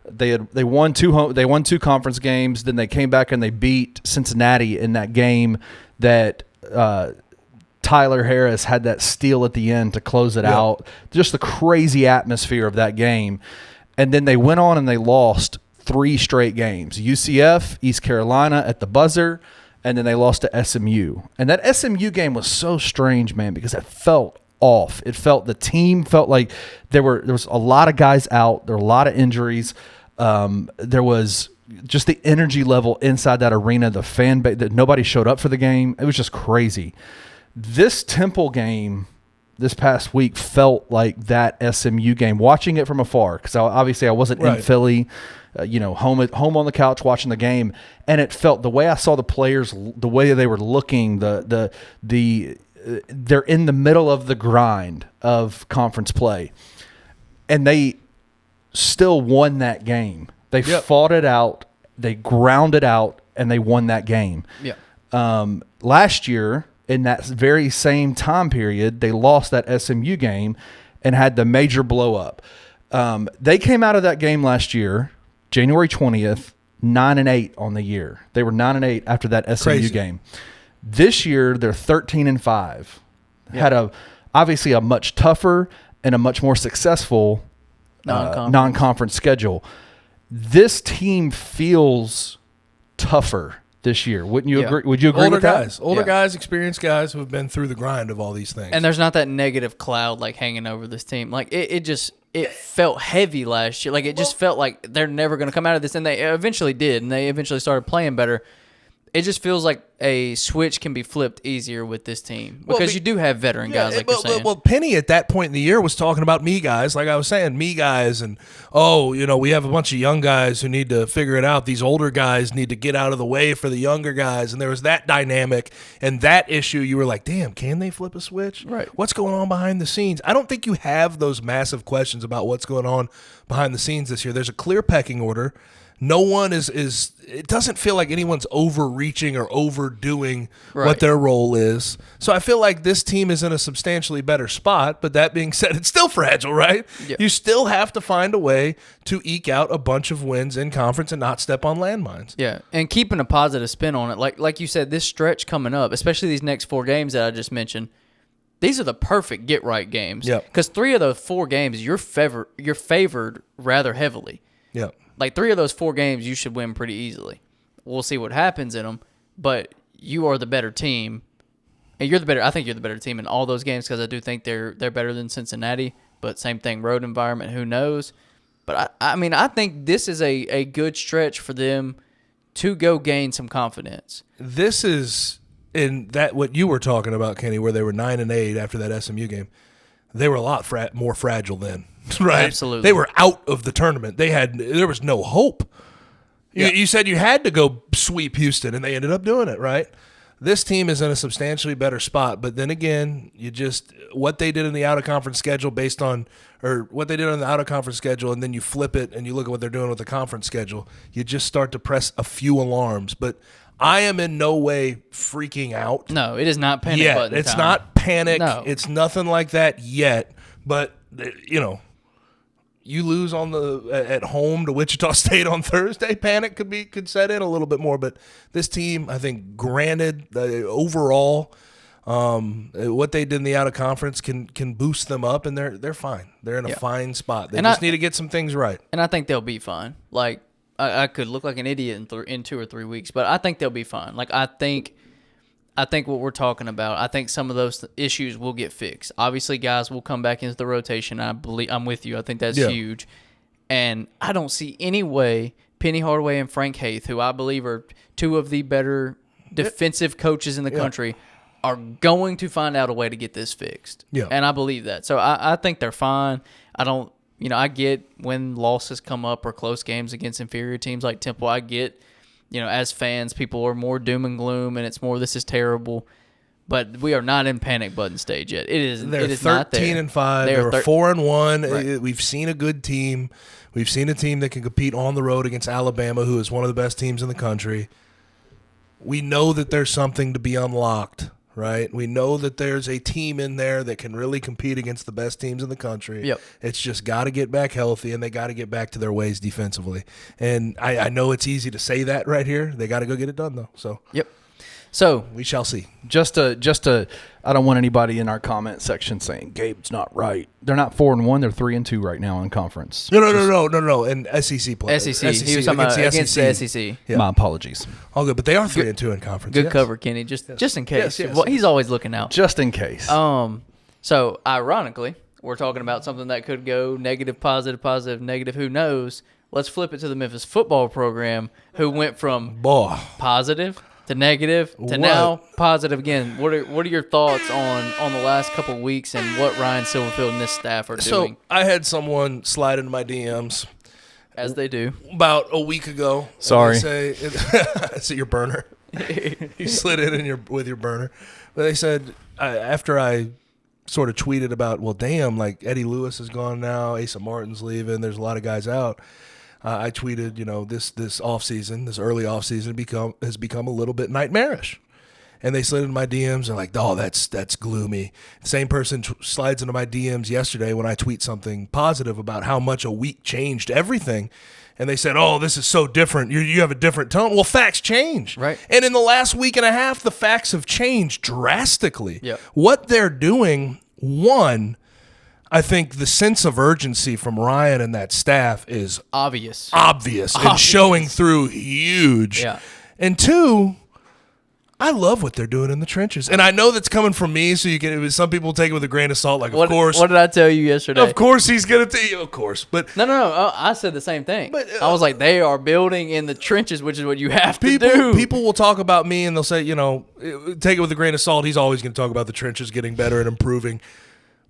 They won two conference games. Then they came back and they beat Cincinnati in that game that Tyler Harris had that steal at the end to close it out. Just the crazy atmosphere of that game. And then they went on and they lost 3 straight games. UCF, East Carolina at the buzzer, and then they lost to SMU. And that SMU game was so strange, man, because it felt off. The team felt like there was a lot of guys out. There were a lot of injuries. There was just the energy level inside that arena, the fan base, that nobody showed up for the game. It was just crazy. This Temple game this past week felt like that SMU game, watching it from afar, because obviously I wasn't in Philly, home on the couch watching the game, and it felt, the way I saw the players, the way they were looking, they're in the middle of the grind of conference play, and they still won that game. They fought it out, they ground it out, and they won that game. Last year, in that very same time period, they lost that SMU game and had the major blow up. They came out of that game last year, January 20th, 9-8 on the year. They were 9-8 after that SMU game. This year, they're 13-5. Had obviously a much tougher and a much more successful non-conference schedule. This team feels tougher this year. Wouldn't you agree? Would you agree with that? Older guys, experienced guys who have been through the grind of all these things. And there's not that negative cloud like hanging over this team. Like it felt heavy last year. Like it just felt like they're never going to come out of this, and they eventually did, and they eventually started playing better. It just feels like a switch can be flipped easier with this team because you do have veteran guys like you're saying. Well, Penny at that point in the year was talking about me guys, like I was saying, me guys, and we have a bunch of young guys who need to figure it out. These older guys need to get out of the way for the younger guys, and there was that dynamic and that issue. You were like, damn, can they flip a switch? Right. What's going on behind the scenes? I don't think you have those massive questions about what's going on behind the scenes this year. There's a clear pecking order. No one is it doesn't feel like anyone's overreaching or overdoing what their role is. So I feel like this team is in a substantially better spot, but that being said, it's still fragile, right? Yep. You still have to find a way to eke out a bunch of wins in conference and not step on landmines. Yeah, and keeping a positive spin on it. Like you said, this stretch coming up, especially these next 4 games that I just mentioned, these are the perfect get-right games. Yeah. Because 3 of those 4 games, you're favored rather heavily. Yeah. Like 3 of those 4 games, you should win pretty easily. We'll see what happens in them, but you are the better team, and I think you're the better team in all those games because I do think they're better than Cincinnati. But same thing, road environment, who knows? But I think this is a good stretch for them to go gain some confidence. This is in that what you were talking about, Kenny, where they were 9-8 after that SMU game. They were a lot more fragile then. Right, absolutely. They were out of the tournament. There was no hope. You said you had to go sweep Houston, and they ended up doing it. Right. This team is in a substantially better spot, but then again, what they did in the out of conference schedule what they did on the out of conference schedule, and then you flip it and you look at what they're doing with the conference schedule. You just start to press a few alarms, but. I am in no way freaking out. No, it is not panic button time. It's not panic. No. It's nothing like that yet. But you lose at home to Wichita State on Thursday, panic could set in a little bit more. But this team, I think, granted, overall, what they did in the out of conference can boost them up, and they're fine. They're in a fine spot. They just need to get some things right. And I think they'll be fine. Like I could look like an idiot in 2 or 3 weeks, but I think they'll be fine. Like I think what we're talking about, I think some of those issues will get fixed. Obviously, guys will come back into the rotation. I'm with you. I think that's huge. And I don't see any way Penny Hardaway and Frank Haith, who I believe are 2 of the better defensive coaches in the country, are going to find out a way to get this fixed. Yeah. And I believe that. So I think they're fine. I get when losses come up or close games against inferior teams like Temple. I get, as fans, people are more doom and gloom, and it's more this is terrible. But we are not in panic button stage yet. It is not there. 13-5. They were 4-1. Right. We've seen a good team. We've seen a team that can compete on the road against Alabama, who is one of the best teams in the country. We know that there's something to be unlocked. Right, we know that there's a team in there that can really compete against the best teams in the country. Yep. It's just got to get back healthy, and they got to get back to their ways defensively. And I know it's easy to say that right here. They got to go get it done, though. So yep. So we shall see. Just to, I don't want anybody in our comment section saying Gabe's not right. They're not 4-1. They're 3-2 right now in conference. No. And SEC play. SEC. He was talking about against the SEC. Yeah. My apologies. All good, but they are 3-2 in conference. Good cover, Kenny. Just in case. Yes. Well, he's always looking out. Just in case. So ironically, we're talking about something that could go negative, positive, negative. Who knows? Let's flip it to the Memphis football program, who went from positive to negative to now positive again. What are your thoughts on the last couple of weeks and what Ryan Silverfield and this staff are doing? So I had someone slide into my DMs, as they do, about a week ago. Sorry, it's your burner. You slid in with your burner, but they said after I sort of tweeted about, well, damn, like Eddie Lewis is gone now, Asa Martin's leaving, there's a lot of guys out. I tweeted, this offseason, this early offseason has become a little bit nightmarish. And they slid into my DMs and like, oh, that's gloomy. The same person slides into my DMs yesterday when I tweet something positive about how much a week changed everything. And they said, oh, this is so different. You have a different tone. Well, facts change. Right. And in the last week and a half, the facts have changed drastically. Yep. What they're doing, I think the sense of urgency from Ryan and that staff is obvious and showing through huge. Yeah. And 2, I love what they're doing in the trenches. And I know that's coming from me, so some people take it with a grain of salt, of course. What did I tell you yesterday? Of course he's going to tell you, of course. But No. I said the same thing. But I was like, they are building in the trenches, which is what you have to do. People will talk about me, and they'll say, take it with a grain of salt. He's always going to talk about the trenches getting better and improving.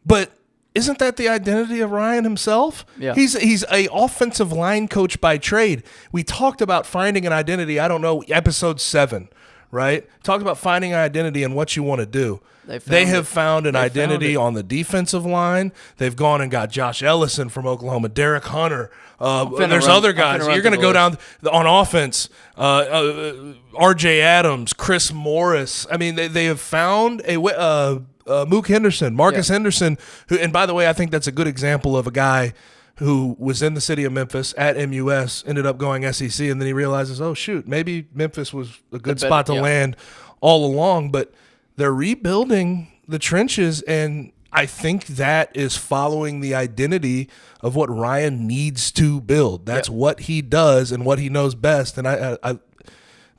But isn't that the identity of Ryan himself? Yeah. He's a offensive line coach by trade. We talked about finding an identity, I don't know, episode 7. Right? Talked about finding an identity and what you want to do. They have found an identity on the defensive line. They've gone and got Josh Ellison from Oklahoma, Derek Hunter. There's other guys. You're going to go down on offense. R.J. Adams, Chris Morris. I mean, they have found a Mook Henderson, Marcus Henderson, who, and by the way, I think that's a good example of a guy who was in the city of Memphis at MUS, ended up going SEC, and then he realizes, oh, shoot, maybe Memphis was a good spot to land all along. But they're rebuilding the trenches, and I think that is following the identity of what Ryan needs to build. That's what he does and what he knows best. And I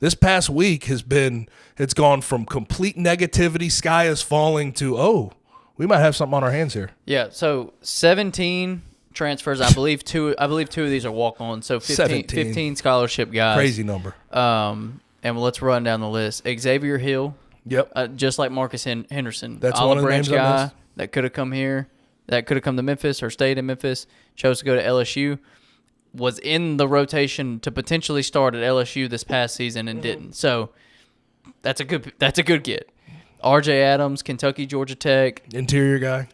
this past week it's gone from complete negativity, sky is falling, to, oh, we might have something on our hands here. Yeah, so 17 transfers. I believe two of these are walk-ons. So 15 scholarship guys. Crazy number. And let's run down the list. Xavier Hill. Yep. Just like Marcus Henderson. That's Olive one of the Branch names guy that could have come here, that could have come to Memphis or stayed in Memphis, chose to go to LSU, was in the rotation to potentially start at LSU this past season and didn't. So that's a good get. R.J. Adams, Kentucky, Georgia Tech. Interior guy.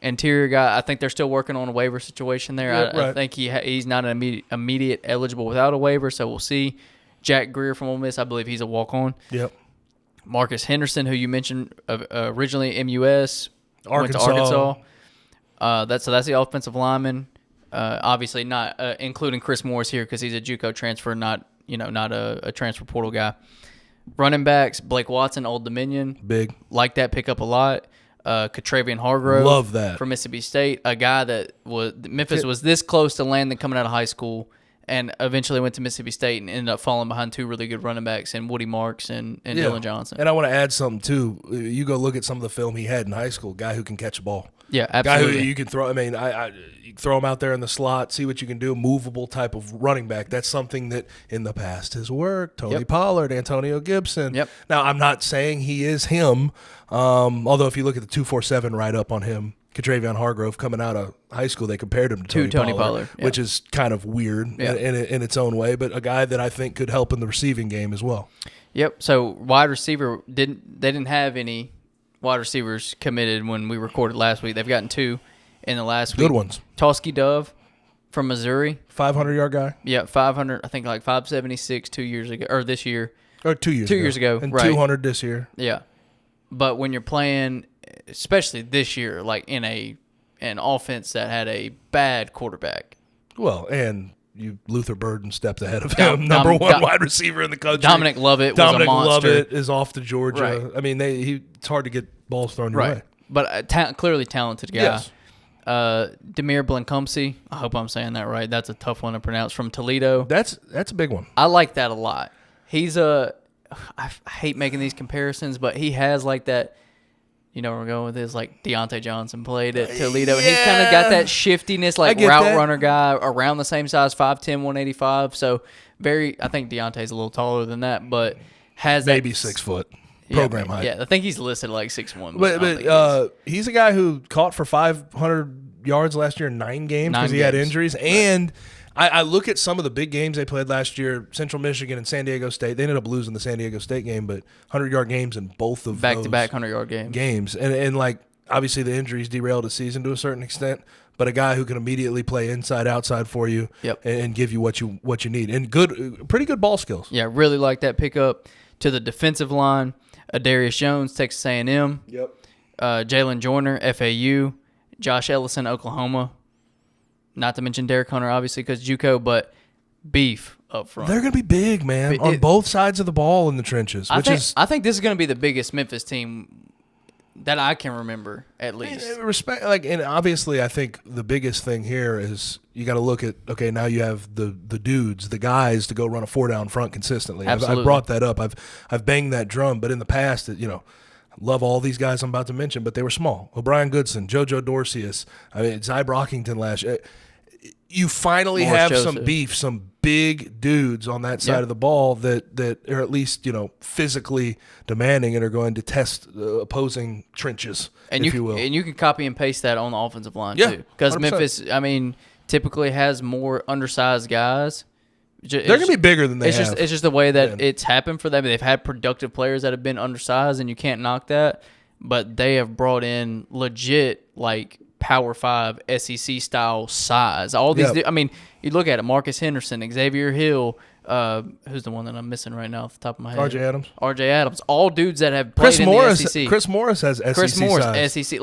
I think they're still working on a waiver situation there. I think he's not an immediate eligible without a waiver, so we'll see. Jack Greer from Ole Miss, I believe he's a walk-on. Yep. Marcus Henderson, who you mentioned originally MUS, went to Arkansas. That's the offensive lineman. Obviously not including Chris Morris here because he's a JUCO transfer, not a transfer portal guy. Running backs, Blake Watson, Old Dominion. Big. Like that pickup a lot. Katravian Hargrove. Love that. From Mississippi State. A guy that Memphis was this close to landing coming out of high school and eventually went to Mississippi State and ended up falling behind two really good running backs in Woody Marks and Dylan Johnson. And I want to add something, too. You go look at some of the film he had in high school, guy who can catch a ball. Yeah, absolutely. Guy who you can throw. I mean, you throw him out there in the slot, see what you can do. Movable type of running back. That's something that in the past has worked. Tony Pollard, Antonio Gibson. Yep. Now, I'm not saying he is him, although if you look at the 247 write-up on him, Katravian Hargrove coming out of high school, they compared him to Tony Pollard. Which is kind of weird in its own way, but a guy that I think could help in the receiving game as well. Yep. So wide receiver, they didn't have any wide receivers committed when we recorded last week. They've gotten 2 in the last week. Good ones. Tosky Dove from Missouri. 500-yard guy? Yeah, 500, I think like 576 2 years ago, or this year. Or 2 years ago. 2 years ago, and right. 200 this year. Yeah. But when you're playing, especially this year, like in an offense that had a bad quarterback. Well, and Luther Burden stepped ahead of him, number one wide receiver in the country. Dominic Lovett was a monster. Lovett is off to Georgia. Right. I mean, it's hard to get balls thrown your way. But clearly talented guy. Yes. Demir Blankumsey, I hope I'm saying that right. That's a tough one to pronounce, from Toledo. That's a big one. I like that a lot. I hate making these comparisons, but he has like that. You know where we're going with this? Like Deontay Johnson played at Toledo, and he's kind of got that shiftiness, like route runner guy, around the same size, 5'10", 185. So I think Deontay's a little taller than that, but has maybe 6 foot program height. Yeah, I think he's listed like 6'1". But he's a guy who caught for 500 yards last year in 9 games because he had injuries. Right. And I look at some of the big games they played last year, Central Michigan and San Diego State. They ended up losing the San Diego State game, but 100-yard games in both of back-to-back 100-yard games. And like, obviously the injuries derailed the season to a certain extent, but a guy who can immediately play inside, outside for you and give you what you need. And pretty good ball skills. Yeah, really like that pickup. To the defensive line, Darius Jones, Texas A&M. Yep. Jalen Joyner, FAU. Josh Ellison, Oklahoma. Not to mention Derek Hunter, obviously, because JUCO, but beef up front. They're going to be big, man, on both sides of the ball in the trenches. I think this is going to be the biggest Memphis team that I can remember, at least. And obviously, I think the biggest thing here is you got to look at, okay, now you have the dudes, the guys to go run a 4-down front consistently. I've brought that up. I've banged that drum, but in the past, I love all these guys I'm about to mention, but they were small. O'Brien Goodson, JoJo Dorcius, Zy Brockington last year. You finally Morris have Joseph. some beef, some big dudes on that side of the ball that are at least physically demanding and are going to test opposing trenches, if you will. And you can copy and paste that on the offensive line too, because 100%. Memphis, typically has more undersized guys. They're going to be bigger than they have. It's just the way that it's happened for them. They've had productive players that have been undersized, and you can't knock that. But they have brought in legit Power 5 SEC style size. All these, you look at it: Marcus Henderson, Xavier Hill. Who's the one that I'm missing right now off the top of my head? RJ Adams. All dudes that have played in the SEC. Chris Morris has SEC size. SEC.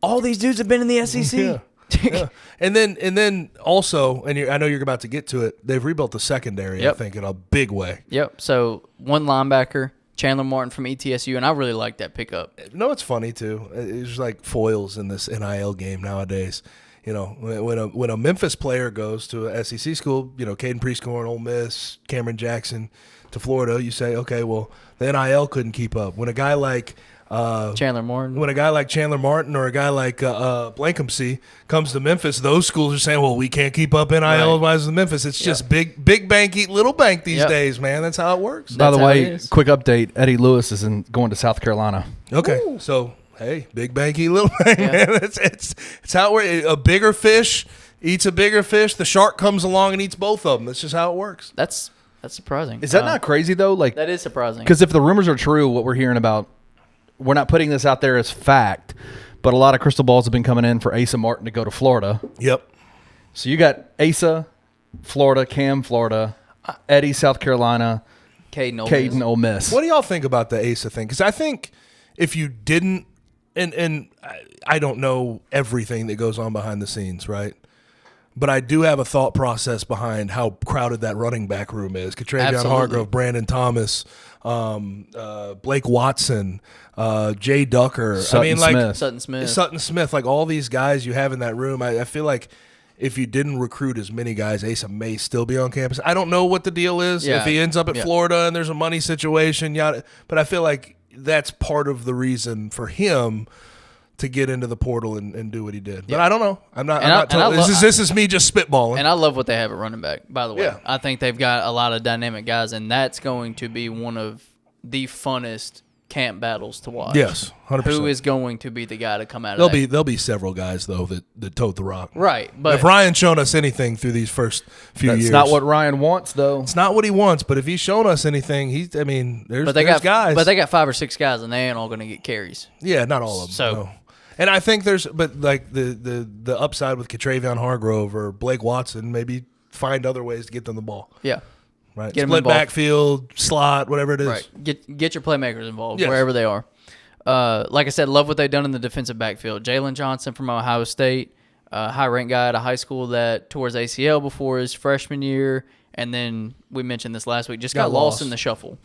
All these dudes have been in the SEC. Yeah. Yeah. And then also, I know you're about to get to it, they've rebuilt the secondary, I think, in a big way. Yep. So one linebacker, Chandler Martin from ETSU, and I really like that pickup. No, it's funny too. It's like foils in this NIL game nowadays. When a Memphis player goes to a SEC school, Caden Prieskorn, Ole Miss, Cameron Jackson to Florida, you say, okay, well, the NIL couldn't keep up. When a guy like Chandler Martin. When a guy like Chandler Martin or a guy like Blankumsey comes to Memphis, those schools are saying, well, we can't keep up NIL-wise in Memphis. It's just big bank eat little bank these days, man. That's how it works. By the way, quick update, Eddie Lewis is going to South Carolina. Okay, so, hey, big bank eat little bank, man. It's how it works. A bigger fish eats a bigger fish. The shark comes along and eats both of them. That's just how it works. That's surprising. Is that not crazy, though? That is surprising. Because if the rumors are true, what we're hearing about, we're not putting this out there as fact, but a lot of crystal balls have been coming in for Asa Martin to go to Florida. Yep. So you got Asa, Florida, Cam, Florida, Eddie, South Carolina, Caden, Ole Miss. What do y'all think about the Asa thing? Because I think if you didn't, and I don't know everything that goes on behind the scenes, right? But I do have a thought process behind how crowded that running back room is. Katravion Hargrove, Brandon Thomas, Blake Watson, Jay Ducker. Sutton Smith. Like all these guys you have in that room. I feel like if you didn't recruit as many guys, Asa may still be on campus. I don't know what the deal is. If he ends up at Florida and there's a money situation, but I feel like that's part of the reason for him to get into the portal and do what he did. But I don't know. I'm not this is me just spitballing. And I love what they have at running back, by the way. Yeah. I think they've got a lot of dynamic guys, and that's going to be one of the funnest camp battles to watch. Yes, 100%. Who is going to be the guy to come out of There'll be several guys, though, that tote the rock. Right. But if Ryan's shown us anything through these first few years. That's not what Ryan wants, though. It's not what he wants, but if he's shown us anything, there's guys. But they got 5 or 6 guys, and they ain't all going to get carries. Yeah, not all of them. So. No. And I think the upside with Katravion Hargrove or Blake Watson, maybe find other ways to get them the ball. Yeah. Right. Split backfield, slot, whatever it is. Right. Get your playmakers involved wherever they are. Like I said, love what they've done in the defensive backfield. Jalen Johnson from Ohio State, high-ranked guy at a high school that tore his ACL before his freshman year, and then we mentioned this last week, just got lost in the shuffle.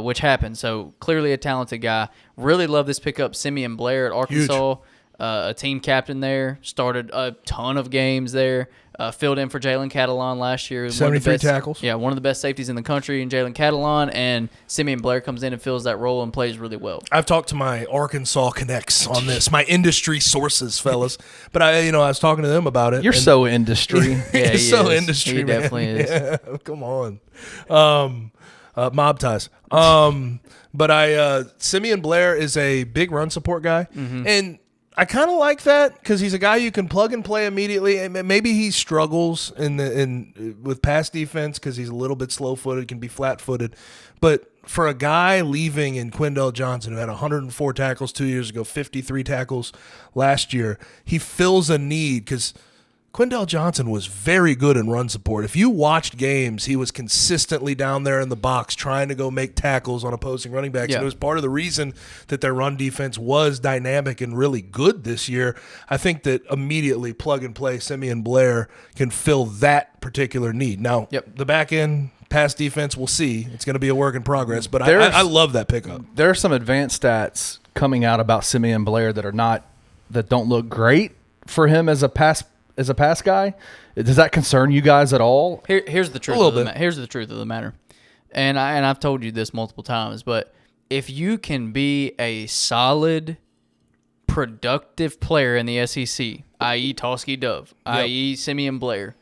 Which happened. So clearly a talented guy. Really love this pickup. Simeon Blair at Arkansas, a team captain there. Started a ton of games there. Filled in for Jalen Catalon last year. 73 tackles. Yeah, one of the best safeties in the country in Jalen Catalon. And Simeon Blair comes in and fills that role and plays really well. I've talked to my Arkansas connects on this, my industry sources, fellas. But I was talking to them about it. You're so industry. Yeah, he's so industry, he man. definitely is. Yeah, come on. Mob ties. But Simeon Blair is a big run support guy. Mm-hmm. And I kind of like that because he's a guy you can plug and play immediately. And maybe he struggles with pass defense because he's a little bit slow-footed, can be flat-footed. But for a guy leaving in Quindell Johnson, who had 104 tackles 2 years ago, 53 tackles last year, he fills a need because Quindell Johnson was very good in run support. If you watched games, he was consistently down there in the box trying to go make tackles on opposing running backs. Yeah. And it was part of the reason that their run defense was dynamic and really good this year. I think that immediately plug and play Simeon Blair can fill that particular need. Now, the back end, Pass defense, we'll see. It's going to be a work in progress, but I love that pickup. There are some advanced stats coming out about Simeon Blair that don't look great for him as a pass guy. Does that concern you guys at all? Here's the truth. Here's the truth of the matter, and I've told you this multiple times, but if you can be a solid, productive player in the SEC, i.e. Toski Dove, i.e. Simeon Blair,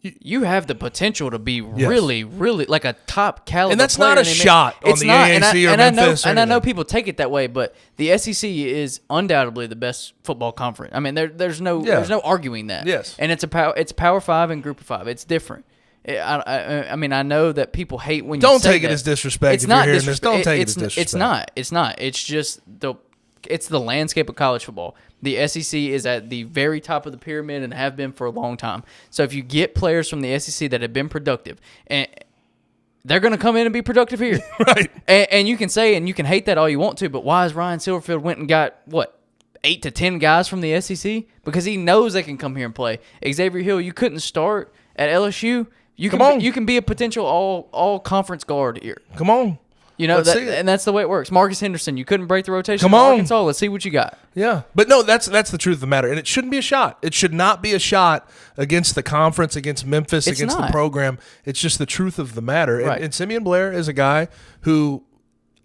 you have the potential to be really, really like a top caliber. And that's player not a shot on the AAC or Memphis. I know people take it that way, but the SEC is undoubtedly the best football conference. I mean, there's no arguing that. Yes, and it's Power 5 and Group of 5. It's different. I mean, I know that people hate when you don't say take that. it as disrespect. It's if not you're hearing this. Don't take it as disrespect. It's not. It's just it's the landscape of college football. The SEC is at the very top of the pyramid and have been for a long time. So if you get players from the SEC that have been productive, and they're going to come in and be productive here. Right. And you can say, and you can hate that all you want to, but why has Ryan Silverfield went and got, 8 to 10 guys from the SEC? Because he knows they can come here and play. Xavier Hill, you couldn't start at LSU. You can be a potential all conference guard here. Come on. You know, and that's the way it works. Marcus Henderson, you couldn't break the rotation. Come on. Arkansas, let's see what you got. Yeah. But no, that's the truth of the matter. And it shouldn't be a shot. It should not be a shot against the conference, against Memphis, against the program. It's just the truth of the matter. Right. And Simeon Blair is a guy who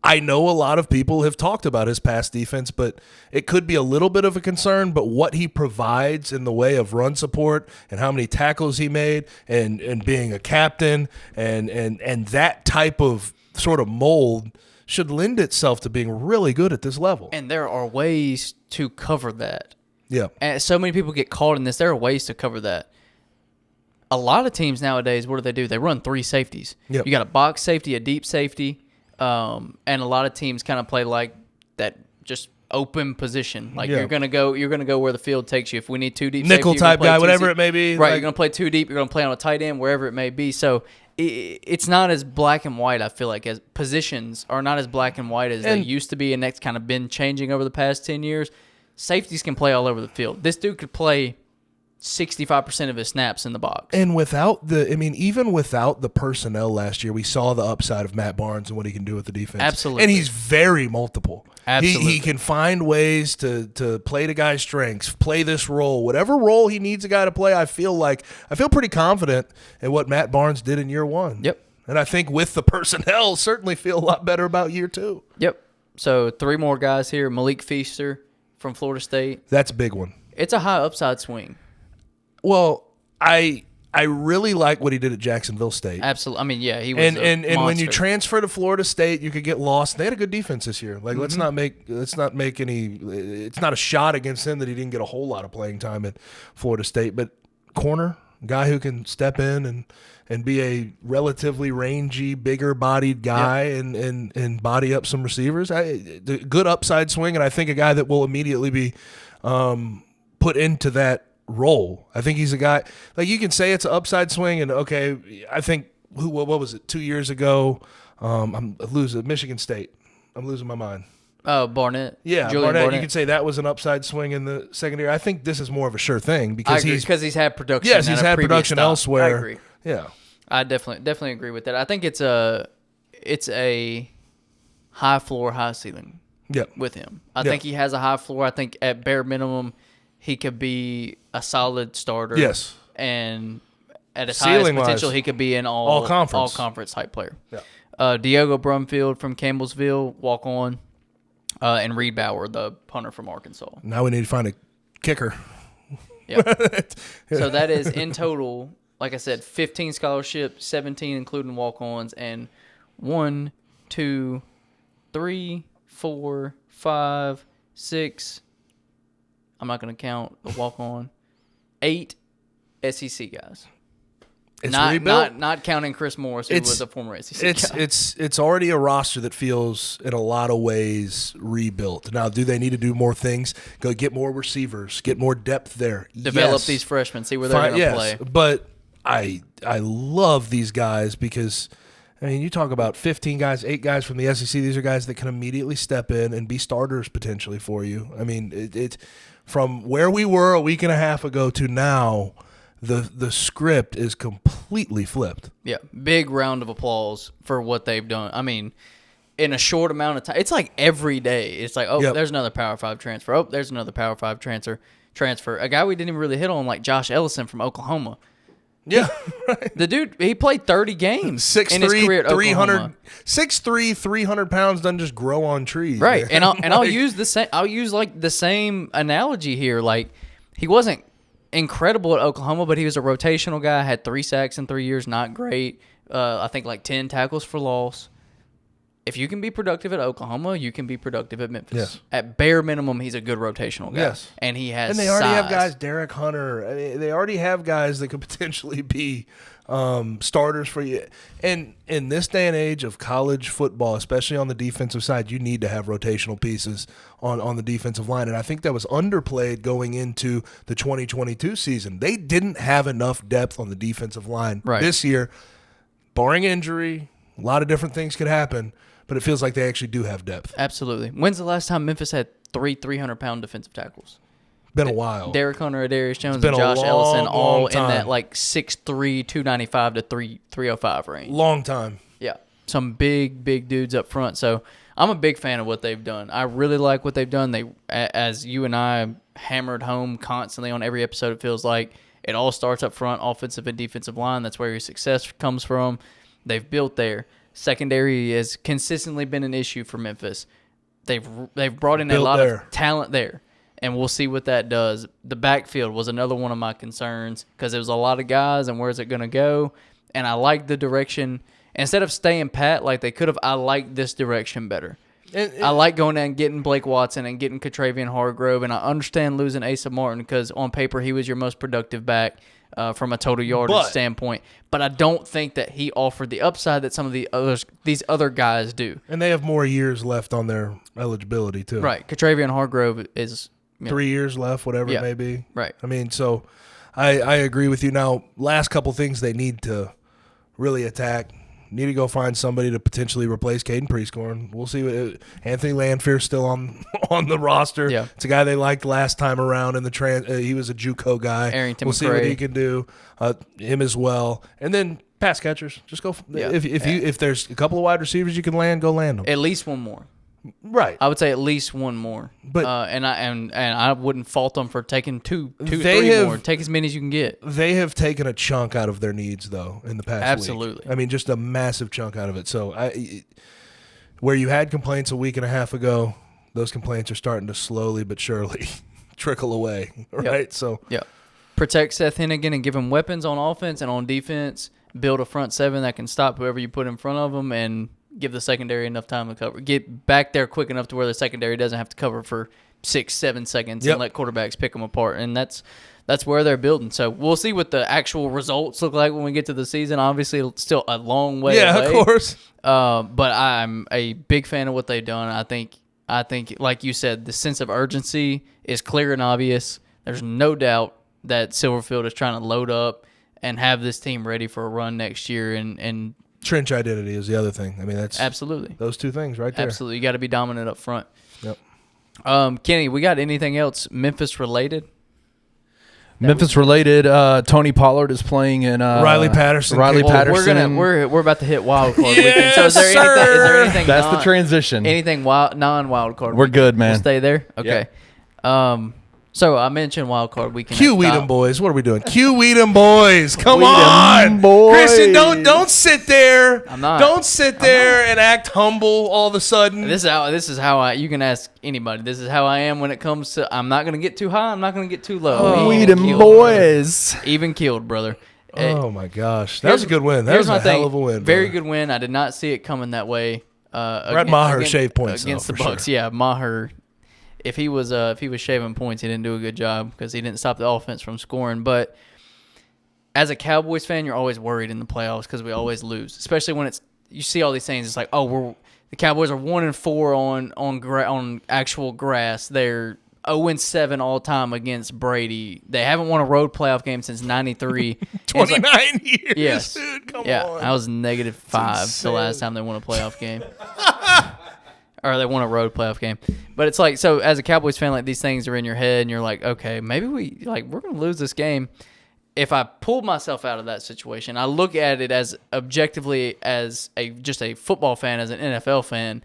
I know a lot of people have talked about his pass defense, but it could be a little bit of a concern. But what he provides in the way of run support and how many tackles he made and being a captain and that type of sort of mold should lend itself to being really good at this level. And there are ways to cover that. Yeah. And so many people get caught in this. There are ways to cover that. A lot of teams nowadays, what do? They run 3 safeties. Yep. You got a box safety, a deep safety, and a lot of teams kind of play like that just open position. Like you're gonna go where the field takes you. If we need 2 deep nickel safety, type guy, whatever it may be. Right, you're gonna play 2 deep, you're gonna play on a tight end, wherever it may be. So it's not as black and white, I feel like, as positions are not as black and white as they used to be, and that's kind of been changing over the past 10 years. Safeties can play all over the field. This dude could play 65% of his snaps in the box. And even without the personnel last year, we saw the upside of Matt Barnes and what he can do with the defense. Absolutely. And he's very multiple. Absolutely. He can find ways to play to guy's strengths, play this role. Whatever role he needs a guy to play, I feel pretty confident in what Matt Barnes did in year 1. Yep. And I think with the personnel, certainly feel a lot better about year 2. Yep. So 3 more guys here. Malik Feaster from Florida State. That's a big one. It's a high upside swing. Well, I really like what he did at Jacksonville State. Absolutely. I mean, yeah, he was and when you transfer to Florida State, you could get lost. They had a good defense this year. Like let's not make any. It's not a shot against him that he didn't get a whole lot of playing time at Florida State. But corner guy who can step in and be a relatively rangy, bigger bodied guy and body up some receivers. Good upside swing, and I think a guy that will immediately be put into that role. I think he's a guy like you can say it's an upside swing, and okay, I think what was it 2 years ago? I'm losing Michigan State. I'm losing my mind. Oh, Barnett. Yeah, Barnett. You could say that was an upside swing in the second year. I think this is more of a sure thing because he's had production. Yes, he's had production elsewhere. I agree. Yeah, I definitely agree with that. I think it's a high floor, high ceiling. Yep. With him, I think he has a high floor. I think at bare minimum, he could be a solid starter. Yes. And at his highest potential, he could be an all conference type player. Yeah. Diego Brumfield from Campbellsville, walk on, and Reed Bauer, the punter from Arkansas. Now we need to find a kicker. Yep. So that is in total, like I said, 15 scholarships, 17 including walk-ons, and 1, 2, 3, 4, 5, 6. I'm not going to count the walk-on. 8 SEC guys. It's rebuilt. Not counting Chris Morris, who was a former SEC guy. It's already a roster that feels in a lot of ways rebuilt. Now, do they need to do more things? Go get more receivers, get more depth there. Develop these freshmen, see where they're going to play. But I love these guys because I mean, you talk about 15 guys, 8 guys from the SEC. These are guys that can immediately step in and be starters potentially for you. I mean, it's from where we were a week and a half ago to now, the script is completely flipped. Yeah, big round of applause for what they've done. I mean, in a short amount of time, it's like every day. It's like, there's another Power 5 transfer. Oh, there's another Power 5 transfer. A guy we didn't even really hit on, like Josh Ellison from Oklahoma. Yeah, right. The dude, he played 30 games in his career at Oklahoma. 6'3", 300 pounds doesn't just grow on trees. Right, man. I'll use the same. I'll use like the same analogy here. Like, he wasn't incredible at Oklahoma, but he was a rotational guy. Had 3 sacks in 3 years, not great. I think like 10 tackles for loss. If you can be productive at Oklahoma, you can be productive at Memphis. Yes. At bare minimum, he's a good rotational guy. Yes. And he has And they already size. have guys, Derek Hunter. I mean, they already have guys that could potentially be starters for you. And in this day and age of college football, especially on the defensive side, you need to have rotational pieces on the defensive line. And I think that was underplayed going into the 2022 season. They didn't have enough depth on the defensive line this year. Barring injury, a lot of different things could happen. But it feels like they actually do have depth. Absolutely. When's the last time Memphis had 300-pound defensive tackles? Been a while. Derek Hunter, Adarius Jones, been and Josh Ellison, all long in time. that like 6'3", 295 to 305 range. Long time. Yeah. Some big dudes up front. So I'm a big fan of what they've done. I really like what they've done. They, as you and I hammered home constantly on every episode, it feels like it all starts up front, offensive and defensive line. That's where your success comes from. They've built there. Secondary has consistently been an issue for Memphis. They've brought in a lot of talent there, and we'll see what that does. The backfield was another one of my concerns because there was a lot of guys, and where's it going to go? And I like the direction. Instead of staying pat like they could have, I like this direction better. I like going down and getting Blake Watson and getting Catravian Hargrove, and I understand losing Asa Martin because on paper he was your most productive back from a total yardage standpoint. But I don't think that he offered the upside that some of these other guys do. And they have more years left on their eligibility too. Right. Catravian Hargrove is 3 years left, whatever it may be. Right. I mean, so I agree with you. Now, last couple things they need to really attack. Need to go find somebody to potentially replace Caden Prescorn. We'll see. Anthony Landfear's still on the roster. Yeah. It's a guy they liked last time around in the he was a JUCO guy. Arrington we'll see what he can do. Him as well. And then pass catchers. Just go. If there's a couple of wide receivers you can land, go land them. At least one more. Right. I would say at least one more. But and I wouldn't fault them for taking two, three more. Take as many as you can get. They have taken a chunk out of their needs though in the past week. Absolutely. I mean, just a massive chunk out of it. So where you had complaints a week and a half ago, those complaints are starting to slowly but surely trickle away. Right. Yep. So protect Seth Hennigan and give him weapons on offense and on defense. Build a front seven that can stop whoever you put in front of them and give the secondary enough time to cover. Get back there quick enough to where the secondary doesn't have to cover for 6-7 seconds and let quarterbacks pick them apart. And that's where they're building. So we'll see what the actual results look like when we get to the season. Obviously, it's still a long way away. Yeah, of course. But I'm a big fan of what they've done. I think, like you said, the sense of urgency is clear and obvious. There's no doubt that Silverfield is trying to load up and have this team ready for a run next year. And trench identity is the other thing. I mean, that's absolutely those two things right there. Absolutely, you got to be dominant up front. Yep. Kenny, we got anything else Memphis related? Memphis related. Tony Pollard is playing in Riley Patterson. We're about to hit wild card weekend. So is there anything? That's the transition. Anything non-wild card? We're good, man. We'll stay there. Okay. Yep. So I mentioned wild card weekend. Q Weedham boys. What are we doing? Q Weedham boys. Come on, boys. Christian. Don't sit there. I'm not. Don't sit there and act humble all of a sudden. This is how I. You can ask anybody. This is how I am when it comes to. I'm not gonna get too high. I'm not gonna get too low. Weedham boys. Even killed, brother. Oh my gosh, that was a good win. That was a hell of a win. Very good win. I did not see it coming that way. Brett Maher shaved points against the for Bucks. Sure. Yeah, Maher. If he was shaving points, he didn't do a good job because he didn't stop the offense from scoring. But as a Cowboys fan, you're always worried in the playoffs because we always lose, especially when you see all these things. It's like, the Cowboys are 1-4 on actual grass. They're 0-7 all time against Brady. They haven't won a road playoff game since '93. 29 years. Yes, dude, come on. I was -5 the last time they won a playoff game. Or they won a road playoff game. But it's like, so as a Cowboys fan, like these things are in your head and you're like, okay, maybe we're going to lose this game. if I pull myself out of that situation, I look at it as objectively as just a football fan, as an NFL fan,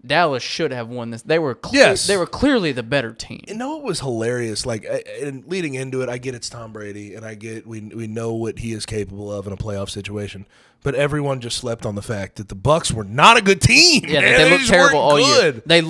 Dallas should have won this. They were clearly the better team. You know what was hilarious? Like, and leading into it, I get it's Tom Brady, and I get we know what he is capable of in a playoff situation. But everyone just slept on the fact that the Bucs were not a good team. Yeah, man. they looked terrible all year. They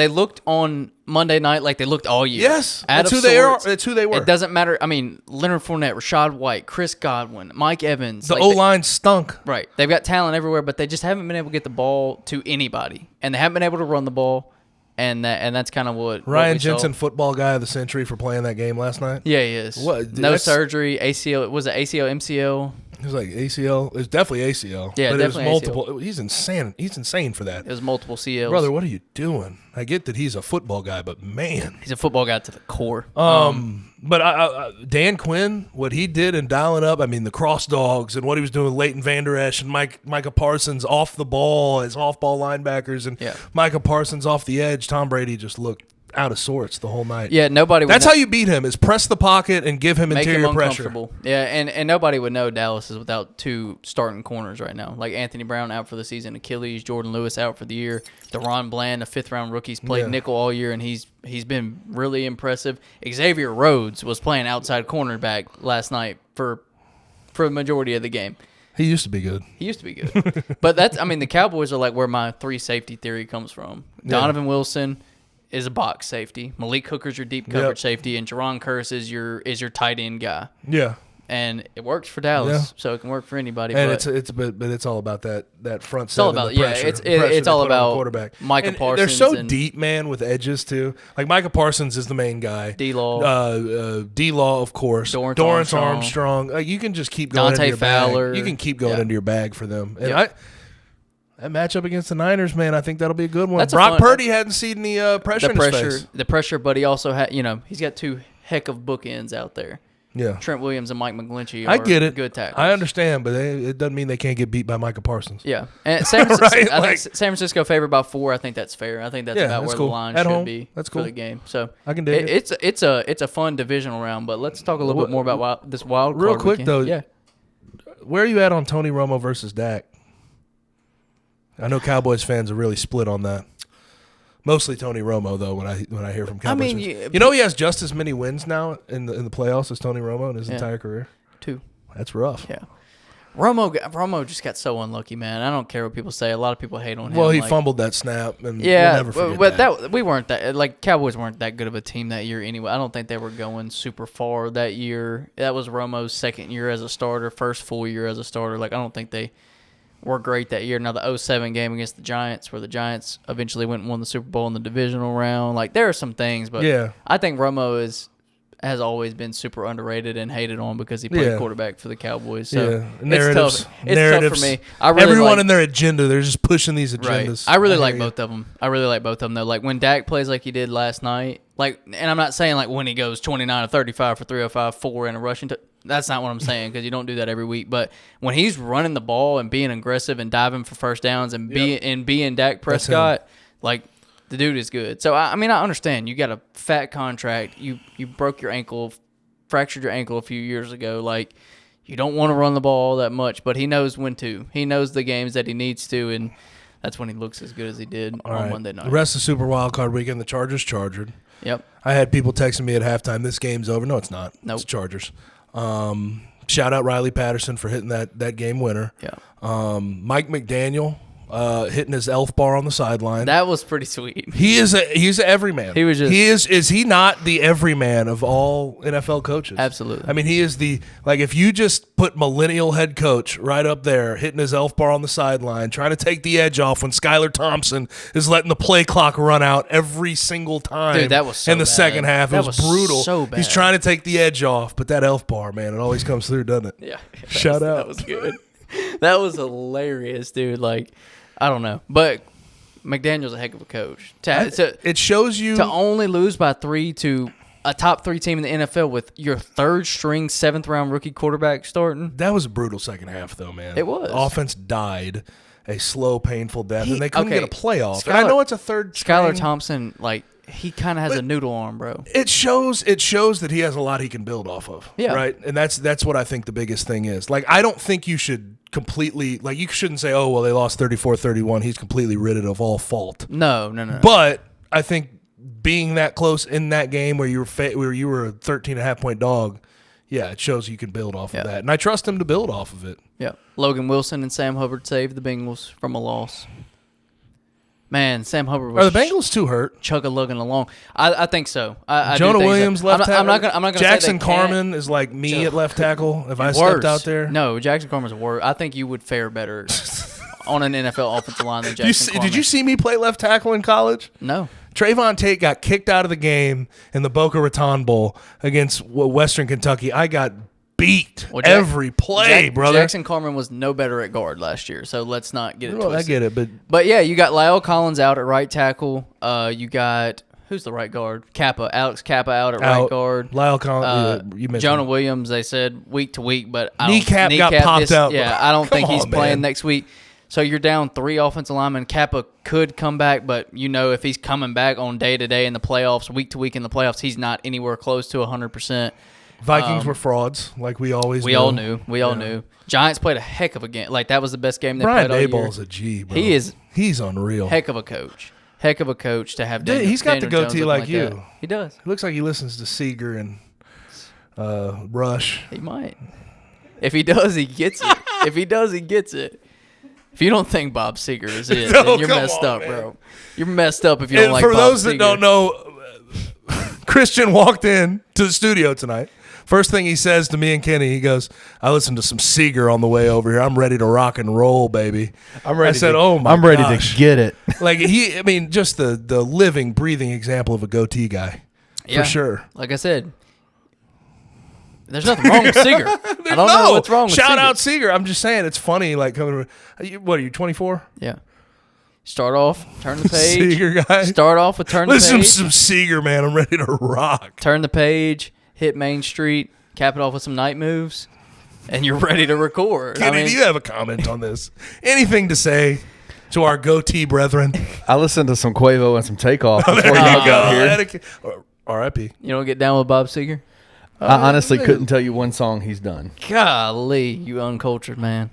looked on Monday night like they looked all year. Yes, that's who they are. It's who they were. It doesn't matter. I mean, Leonard Fournette, Rashad White, Chris Godwin, Mike Evans. The O-line stunk. Right. They've got talent everywhere, but they just haven't been able to get the ball to anybody, and they haven't been able to run the ball. And that's kind of what Ryan Jensen, football guy of the century, for playing that game last night. Yeah, he is. What? No surgery, ACL. Was it ACL, MCL? It was like ACL. It was definitely ACL. Yeah, but definitely it was multiple. ACL. He's insane. He's insane for that. It was multiple CLs. Brother, what are you doing? I get that he's a football guy, but man, he's a football guy to the core. But Dan Quinn, what he did in dialing up, I mean, the cross dogs and what he was doing with Leighton Vander Esch and Micah Parsons off the ball as off-ball linebackers, and Micah Parsons off the edge. Tom Brady just looked out of sorts the whole night. Yeah, nobody. That's how you beat him: is press the pocket and give him interior pressure. Yeah, and nobody would know Dallas is without two starting corners right now. Like Anthony Brown out for the season, Achilles, Jordan Lewis out for the year. Deron Bland, a 5th-round rookie, he's played nickel all year, and he's been really impressive. Xavier Rhodes was playing outside cornerback last night for the majority of the game. He used to be good. But the Cowboys are like where my 3 safety theory comes from. Donovan Wilson is a box safety. Malik Hooker's your deep coverage safety, and Jerron Curse is your tight end guy. Yeah. And it works for Dallas, so it can work for anybody. And but it's all about that front seven. It's all about it's all about quarterback. Micah Parsons. They're so deep, man, with edges too. Like Micah Parsons is the main guy. D-Law, of course. Dorrance Armstrong. You can just keep going into your Fowler. bag. You can keep going into your bag for them. And that matchup against the Niners, man, I think that'll be a good one. Brock Purdy hadn't seen the pressure in his face. The pressure, but he also had, he's got 2 heck of bookends out there. Yeah, Trent Williams and Mike McGlinchey are I get it. Good tackles. I understand, but it doesn't mean they can't get beat by Micah Parsons. Yeah, and San Francisco, I think San Francisco favored by 4. I think that's fair. I think that's about where the line should be for the game. So I can dig it. It's a fun divisional round, but let's talk a little bit more about this wild card. Real quick weekend. though, yeah. Where are you at on Tony Romo versus Dak? I know Cowboys fans are really split on that. Mostly Tony Romo, though, when I hear from Cowboys fans. He has just as many wins now in the playoffs as Tony Romo in his entire career? 2. That's rough. Yeah. Romo just got so unlucky, man. I don't care what people say. A lot of people hate on him. Well, he fumbled that snap, and we'll never forget that. We weren't that, like, Cowboys weren't that good of a team that year anyway. I don't think they were going super far that year. That was Romo's 2nd year as a starter, first full year as a starter. Like, I don't think they were great that year. Now, the 2007 game against the Giants, where the Giants eventually went and won the Super Bowl in the divisional round. Like, there are some things, but I think Romo has always been super underrated and hated on because he played quarterback for the Cowboys. So narratives. It's tough for me. Everyone in their agenda, they're just pushing these agendas. Right. I really like both of them. Though. Like when Dak plays like he did last night, and I'm not saying like when he goes 29 or 35 for 305, 4 in a rushing. That's not what I'm saying because you don't do that every week. But when he's running the ball and being aggressive and diving for first downs and being Dak Prescott, like. The dude is good. So, I understand. You got a fat contract. You broke your ankle, fractured your ankle a few years ago. Like, you don't want to run the ball that much, but he knows when to. He knows the games that he needs to, and that's when he looks as good as he did on Monday night. The rest of Super Wildcard Weekend, the Chargers chargered. Yep. I had people texting me at halftime, this game's over. No, it's not. Nope. It's Chargers. Shout out Riley Patterson for hitting that game winner. Yeah. Mike McDaniel. Hitting his elf bar on the sideline. That was pretty sweet. He's an everyman. Is he not the everyman of all NFL coaches? Absolutely. I mean, he is if you just put millennial head coach right up there, hitting his elf bar on the sideline, trying to take the edge off when Skylar Thompson is letting the play clock run out every single time. Dude, that was so in the bad. Second half. It was brutal. So bad. He's trying to take the edge off, but that elf bar, man, it always comes through, doesn't it? Yeah. Shout out. That was good. That was hilarious, dude. Like, I don't know, but McDaniel's a heck of a coach. It shows you to only lose by 3 to a top 3 team in the NFL with your 3rd string 7th round rookie quarterback starting. That was a brutal second half, though, man. It was. Offense died a slow, painful death, and they couldn't get a playoff. And I know it's a 3rd string. Skylar Thompson, like he kind of has a noodle arm, bro. It shows that he has a lot he can build off of. Yeah. Right? And that's what I think the biggest thing is. Like, I don't think you should completely, like, you shouldn't say, oh, well, they lost 34-31. He's completely rid of all fault. No. But I think being that close in that game where you were a 13.5-point dog, yeah, it shows you can build off of that. And I trust him to build off of it. Yeah. Logan Wilson and Sam Hubbard saved the Bengals from a loss. Man, Sam Hubbard was Are the Bengals too hurt? Chug-a-lugging along. I think so. I Jonah do think Williams so. left tackle. I'm not gonna Jackson say they can't. Carman is like me at left tackle. If I Worse. stepped out there, No, Jackson Carman's worse. I think you would fare better on an NFL offensive line than Jackson Carman. Did you see me play left tackle in college? No. Trayvon Tate got kicked out of the game in the Boca Raton Bowl against Western Kentucky. I got beat every play, brother. Jackson Carman was no better at guard last year, so let's not get it twisted. I get it, but yeah, you got Lyle Collins out at right tackle. You got who's the right guard? Alex Kappa out at right guard. Lyle Collins, you mentioned Jonah Williams. They said week to week, but kneecap got popped out. Yeah, I don't think he's playing man. next week. So you're down 3 offensive linemen. Kappa could come back, but if he's coming back on day to day in the playoffs, week to week in the playoffs, he's not anywhere close to 100%. Vikings were frauds, like we always knew. We all knew. Giants played a heck of a game. Like, that was the best game they Brian played all year. Daboll's a G, bro. He's unreal. Heck of a coach. Heck of a coach to have Daniel, he's got the Daniel goatee Jones like you. that. He does. It looks like he listens to Seeger and Rush. He might. If he does, he gets it. If he does, he gets it. If you don't think Bob Seger is it, then you're messed up, man. Bro. You're messed up if you don't like Bob Seger. For those that don't know, Christian walked in to the studio tonight. First thing he says to me and Kenny, he goes, I listened to some Seeger on the way over here. I'm ready to rock and roll, baby. I'm ready. I said, oh my I'm ready to get it. Like just the living, breathing example of a goatee guy. Yeah. For sure. Like I said, there's nothing wrong with Seeger. I don't know what's wrong with Seeger. Shout out Seeger. I'm just saying, it's funny. Like, what are you, 24? Yeah. Start off, turn the page. Seeger guy. Start off with turn the page. Listen to some Seeger, man. I'm ready to rock. Turn the page, hit Main Street, cap it off with some night moves, and you're ready to record. Kenny, do you have a comment on this? Anything to say to our goatee brethren? I listened to some Quavo and some Takeoff before you got here. R.I.P. You don't get down with Bob Seger? I honestly couldn't tell you one song he's done. Golly, you uncultured man.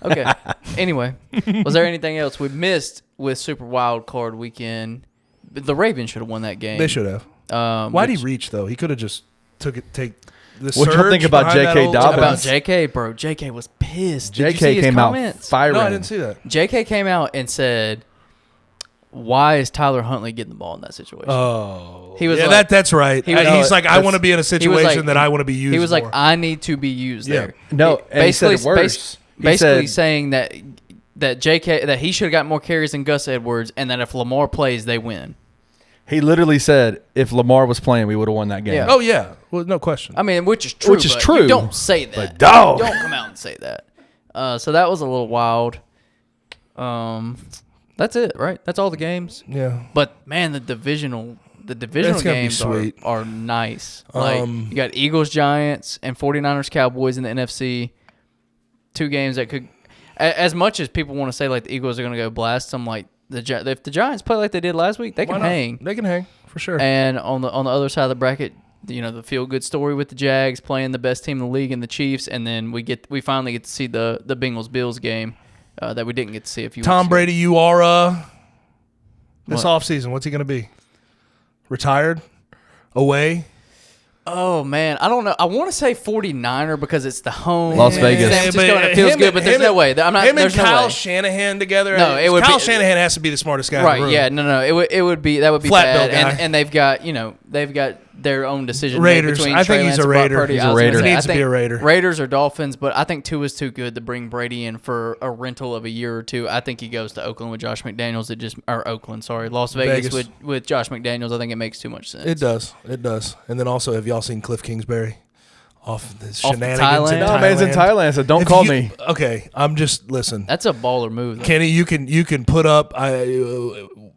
Okay. Anyway, was there anything else we missed with Super Wild Card Weekend? The Ravens should have won that game. They should have. Why'd he reach, though? He could have just take the What you think about J.K. Dobbins? About J.K., bro. J.K. was pissed. J.K. came out firing. No, I didn't see that. J.K. came out and said, why is Tyler Huntley getting the ball in that situation? Oh. He was that's right. He's like, I want to be in a situation that I want to be used He was more. like, I need to be used there. No, and he said it worse. Basically saying that J.K. that he should have got more carries than Gus Edwards, and that if Lamar plays, they win. He literally said, if Lamar was playing, we would have won that game. Yeah. Oh, yeah. Well, no question. I mean, which is true. You don't say that. But dog. You don't come out and say that. So that was a little wild. That's it, right? That's all the games. Yeah. But man, the divisional games are nice. Like, you got Eagles, Giants, and 49ers, Cowboys in the NFC. 2 games that could, as much as people want to say like the Eagles are going to go blast them, like if the Giants play like they did last week, they can hang. They can hang for sure. And on the other side of the bracket, the feel good story with the Jags playing the best team in the league and the Chiefs, and then we finally get to see the Bengals Bills game that we didn't get to see a few. Tom weeks Brady, ago. you are this offseason. What's he going to be? Retired? Away? Oh, man. I don't know. I want to say 49er because it's the home. Las Vegas. San Francisco, and it feels good, but there's no way. Him and Kyle Shanahan together. No, it would Kyle Shanahan has to be the smartest guy in the room. Yeah, no. That would be Flat bad. bill guy. And they've got their own decision. Raiders. Between I think he's a Raider. He's a Raider. He needs to be a Raider. Raiders or Dolphins, but I think Tua's too good to bring Brady in for a rental of a year or two. I think he goes to Oakland with Josh McDaniels. Las Vegas. With Josh McDaniels. I think it makes too much sense. It does. And then also, have y'all seen Cliff Kingsbury? Off the shenanigans Thailand? in Thailand. No, man's in Thailand, so don't call me. Okay, I'm just listen. That's a baller move, though. Kenny, you can put up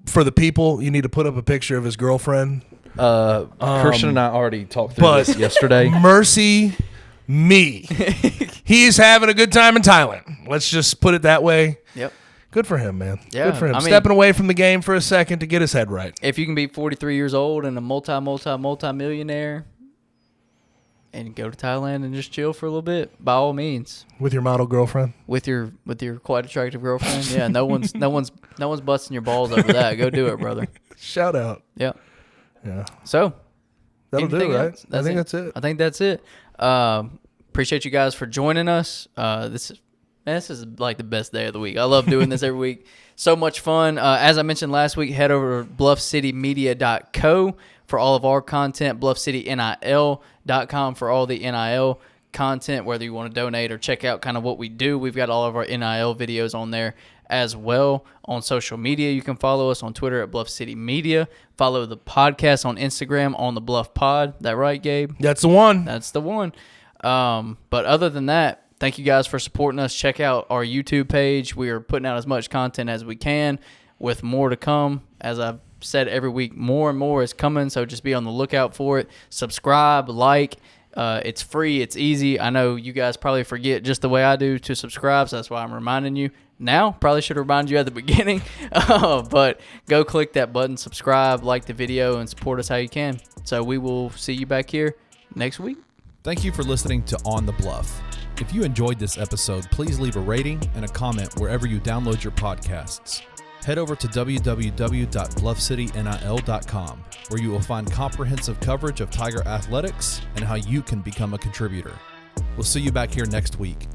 for the people. You need to put up a picture of his girlfriend. Christian and I already talked through this yesterday. Mercy me, he's having a good time in Thailand. Let's just put it that way. Yep. Good for him, man. Yeah, good for him. I mean, Stepping away from the game for a second to get his head right. If you can be 43 years old and a multi-millionaire and go to Thailand and just chill for a little bit, by all means. With your model girlfriend? With your quite attractive girlfriend. Yeah, no one's busting your balls over that. Go do it, brother. Shout out. Yeah. Yeah. So that'll do, right? I think that's it. I think that's it. Appreciate you guys for joining us. This is like the best day of the week. I love doing this every week. So much fun. As I mentioned last week, head over to bluffcitymedia.co for all of our content, bluffcitynil.com for all the NIL content, whether you want to donate or check out kind of what we do. We've got all of our NIL videos on there as well. On social media, you can follow us on Twitter at Bluff City Media. Follow the podcast on Instagram on the Bluff Pod. That right, Gabe? That's the one. That's the one. But other than that, thank you guys for supporting us. Check out our YouTube page. We are putting out as much content as we can with more to come. As I've said every week, more and more is coming, so just be on the lookout for it. Subscribe, like. It's free. It's easy. I know you guys probably forget just the way I do to subscribe, so that's why I'm reminding you now. Probably should remind you at the beginning. But go click that button, subscribe, like the video, and support us how you can. So we will see you back here next week. Thank you for listening to On The Bluff. If you enjoyed this episode, please leave a rating and a comment wherever you download your podcasts. Head over to www.bluffcitynil.com, where you will find comprehensive coverage of Tiger athletics and how you can become a contributor. We'll see you back here next week.